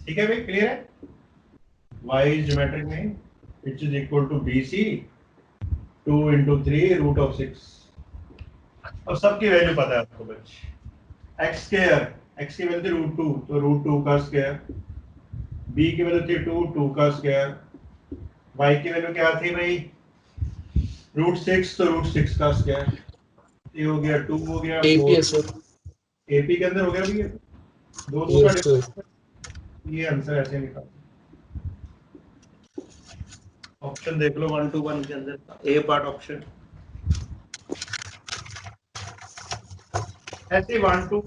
ठीक है भाई, क्लियर है। y is geometric mean which is equal to bc 2 × 3 √6। और सबकी वैल्यू पता है आपको बच्चे। x की वैल्यू थी √2, तो √2 का स्क्वायर, b की वैल्यू थी 2 का स्क्वायर, y की वैल्यू क्या थी भाई, √6, तो √6 का स्क्वायर। ये हो गया 2 हो गया 4, AP के अंदर हो गया भैया, दो का डिफरेंस। ये आंसर ऐसे निकाल, ऑप्शन देख लो 1 2 1 के अंदर ए पार्ट ऑप्शन। ऐसे 1 2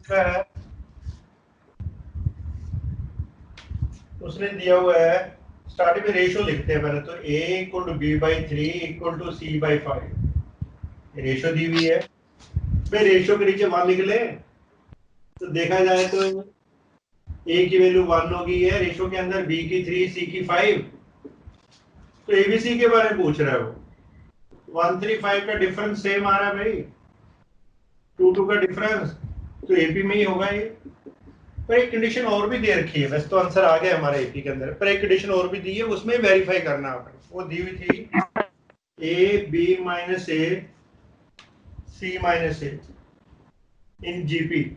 का है, उसने दिया हुआ है, स्टार्टिंग में रेशियो लिखते हैं पहले तो, a = b/3 = c/5, रेशियो दी हुई है भाई। रेशियो के नीचे 1 लिख ले, तो देखा जाए तो a की वैल्यू 1 होगी है रेशियो के अंदर, b की 3, c की 5, तो ABC के बारे में पूछ रहा है वो। 1 3 5 का डिफरेंस सेम आ रहा है भाई, 2 का डिफरेंस, तो एपी में ही होगा ये। पर एक कंडीशन और भी दे रखी है, वैसे तो आंसर आ गया हमारा एपी के अंदर, पर एक कंडीशन और भी दी है, उसमें वेरीफाई करना आपने। वो दी हुई थी A B minus A C minus A in GP,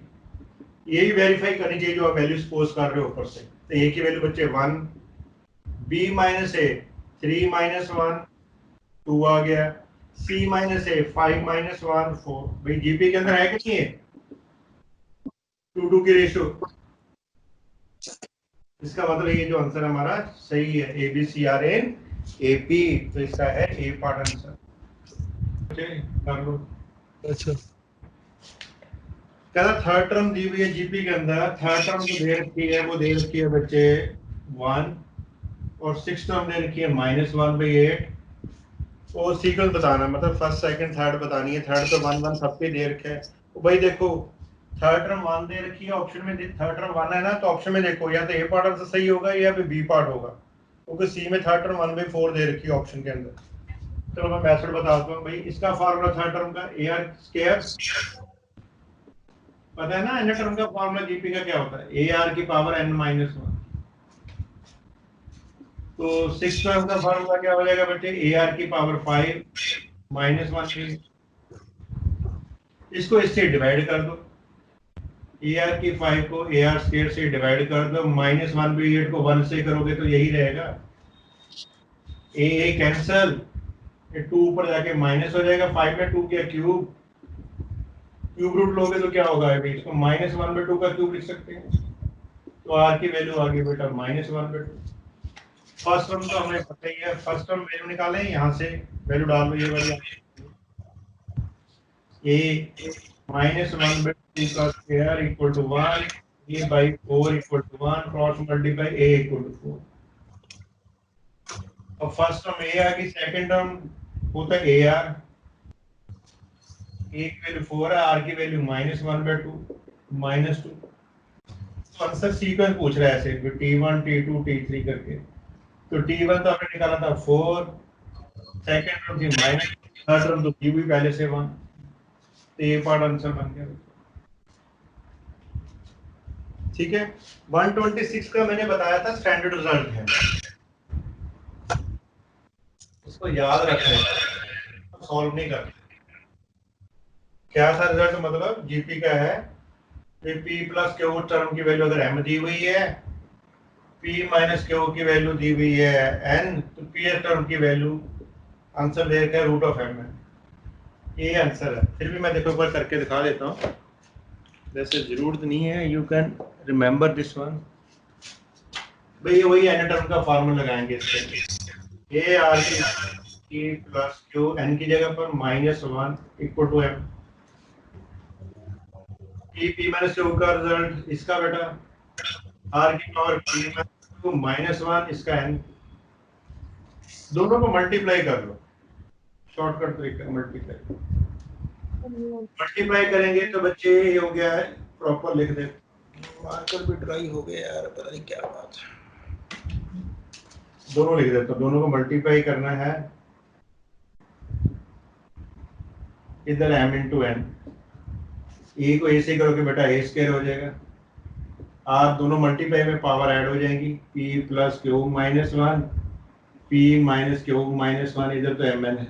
यही वेरीफाई करनी चाहिए जो आप वैल्यू सपोज कर रहे हो ऊपर से। तो ए की वैल्यू बच्चे 1, बी माइनस ए 3 माइनस 1 2 आ गया, सी माइनस ए 5 माइनस 1 4। भाई जीपी के अंदर है कि नहीं है 2 की रेशियो? इसका मतलब ये जो आंसर हमारा सही है, A B C are in A P, तो इसका है ए पार्ट आंसर। कर लो। अच्छा कहता थर्ड टर्म दी हुई है जीपी के अंदर, थर्ड टर्म जो दे रखी है वो दे रखी है बच्चे 1, और सिक्स टर्म दे रखी है -1/8, और सीक्वेंस बताना, मतलब फर्स्ट सेकंड थर्ड बतानी है। थर्ड तो 1 1 सब पे दे रखा है। तो भाई देखो थर्ड टर्म 1 दे रखी है ऑप्शन में, थर्ड टर्म 1 है ना, तो ऑप्शन में देखो या तो ए पार्ट आंसर सही होगा या फिर बी पार्ट होगा, क्योंकि सी में थर्ड टर्म 1/4 दे रखी है ऑप्शन के अंदर। चलो मैं मेथड बताता हूँ भाई। इसका फार्मूला थर्ड टर्म का ए आर स्क्वायर, पता है ना एन टर्म का फार्मूला जीपी का क्या होता है, ए आर की पावर n-1। तो सिक्स टर्म का फार्मूला क्या हो जाएगा बच्चे, ए आर की पावर 5 -1। इसको इससे डिवाइड कर दो, ए आर की 5 को ए आर स्क्वायर से डिवाइड कर दो, -1/8 को 1 से करोगे तो यही रहेगा, ए कैंसल, 2 ऊपर जाके माइनस हो जाएगा, 5 में 2 किया क्यूब रूट लोगे तो क्या होगा अभी, इसको -1/2 का क्यूब लिख सकते हैं। तो आर की वैल्यू आ गई बेटा -1/2। फर्स्ट टर्म तो हमें पता ही है, फर्स्ट टर्म वैल्यू निकालें, यहाँ से वैल्यू डाल दो, ये वाली ए -1/2 का square equal to 1, A by 4 equal to 1, cross multiply A equal to 4। अब फर्स्ट टर्म ए आ गई, सेकंड टर्म होता है ए आर, ए की वैल्यू 4 है, आर की वैल्यू -1/2 -2। तो आंसर सीक्वेंस पूछ रहा है ऐसे T1 T2 T3 करके। तो T1 तो हमने निकाला था 4, सेकंड टर्म थी माइनस, थर्ड टर्म तो की हुई पहले से 1, तो ये पार्ट आंसर बन गया। ठीक है, 126 का मैंने बताया था स्टैंडर्ड रिजल्ट है, इसको याद रखना, सॉल्व नहीं करना। क्या था रिजल्ट, मतलब जीपी का है P प्लस क्यू टर्म की वैल्यू अगर m दी हुई है, P माइनस क्यू की वैल्यू दी हुई है n, तो P टर्म की वैल्यू आंसर दे रखा है √m है। ये आंसर है। फिर भी मैं देखो एक बार करके दिखा देता हूँ, वैसे जरूरत नहीं है, you can remember this one. भाई वही n टर्म का फार्मूला लगाएंगे इसके, ए आर की प्लस क्यू n की जगह पर -1 equal to m, P minus Q का रिजल्ट इसका बेटा r की पावर P माइनस क्यू -1 इसका n, दोनों को मल्टीप्लाई कर लो, शॉर्टकट तरीका मल्टीप्लाई करेंगे तो बच्चे ये हो गया है, प्रॉपर लिख दे, मार्कर भी ड्राई हो गया यार, पता नहीं क्या बात है। दोनों लिख देता, दोनों को मल्टीप्लाई करना है, इधर m इंटू n, ए को ए से करोगे बेटा ए स्क्वायर हो जाएगा, आर दोनों मल्टीप्लाई में पावर ऐड हो जाएंगी, p plus q -1, p minus q -1, इधर तो mn है।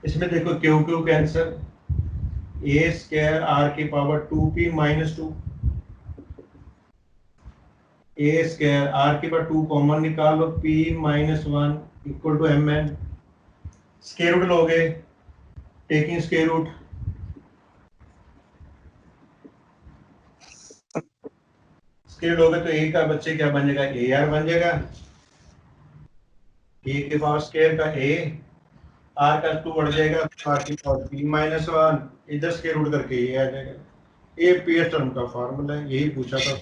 इसमें देखो q q cancel, a square r की power 2p -2, a square r की पावर 2 कॉमन निकाल लो, p -1 equal to mn, square root लोगे, टेकिंग स्क्वायर रूट, स्क्वायर लोगे तो ए का बच्चे क्या बन जाएगा, ए आर बन जाएगा, ए के पावर स्क्वायर का ए, आर का 2 बढ़ जाएगा, आर की पावर p -1, इधर स्क्वायर रूट करके ये आ जाएगा। ये पीएस टर्म का फार्मूला है, यही पूछा था।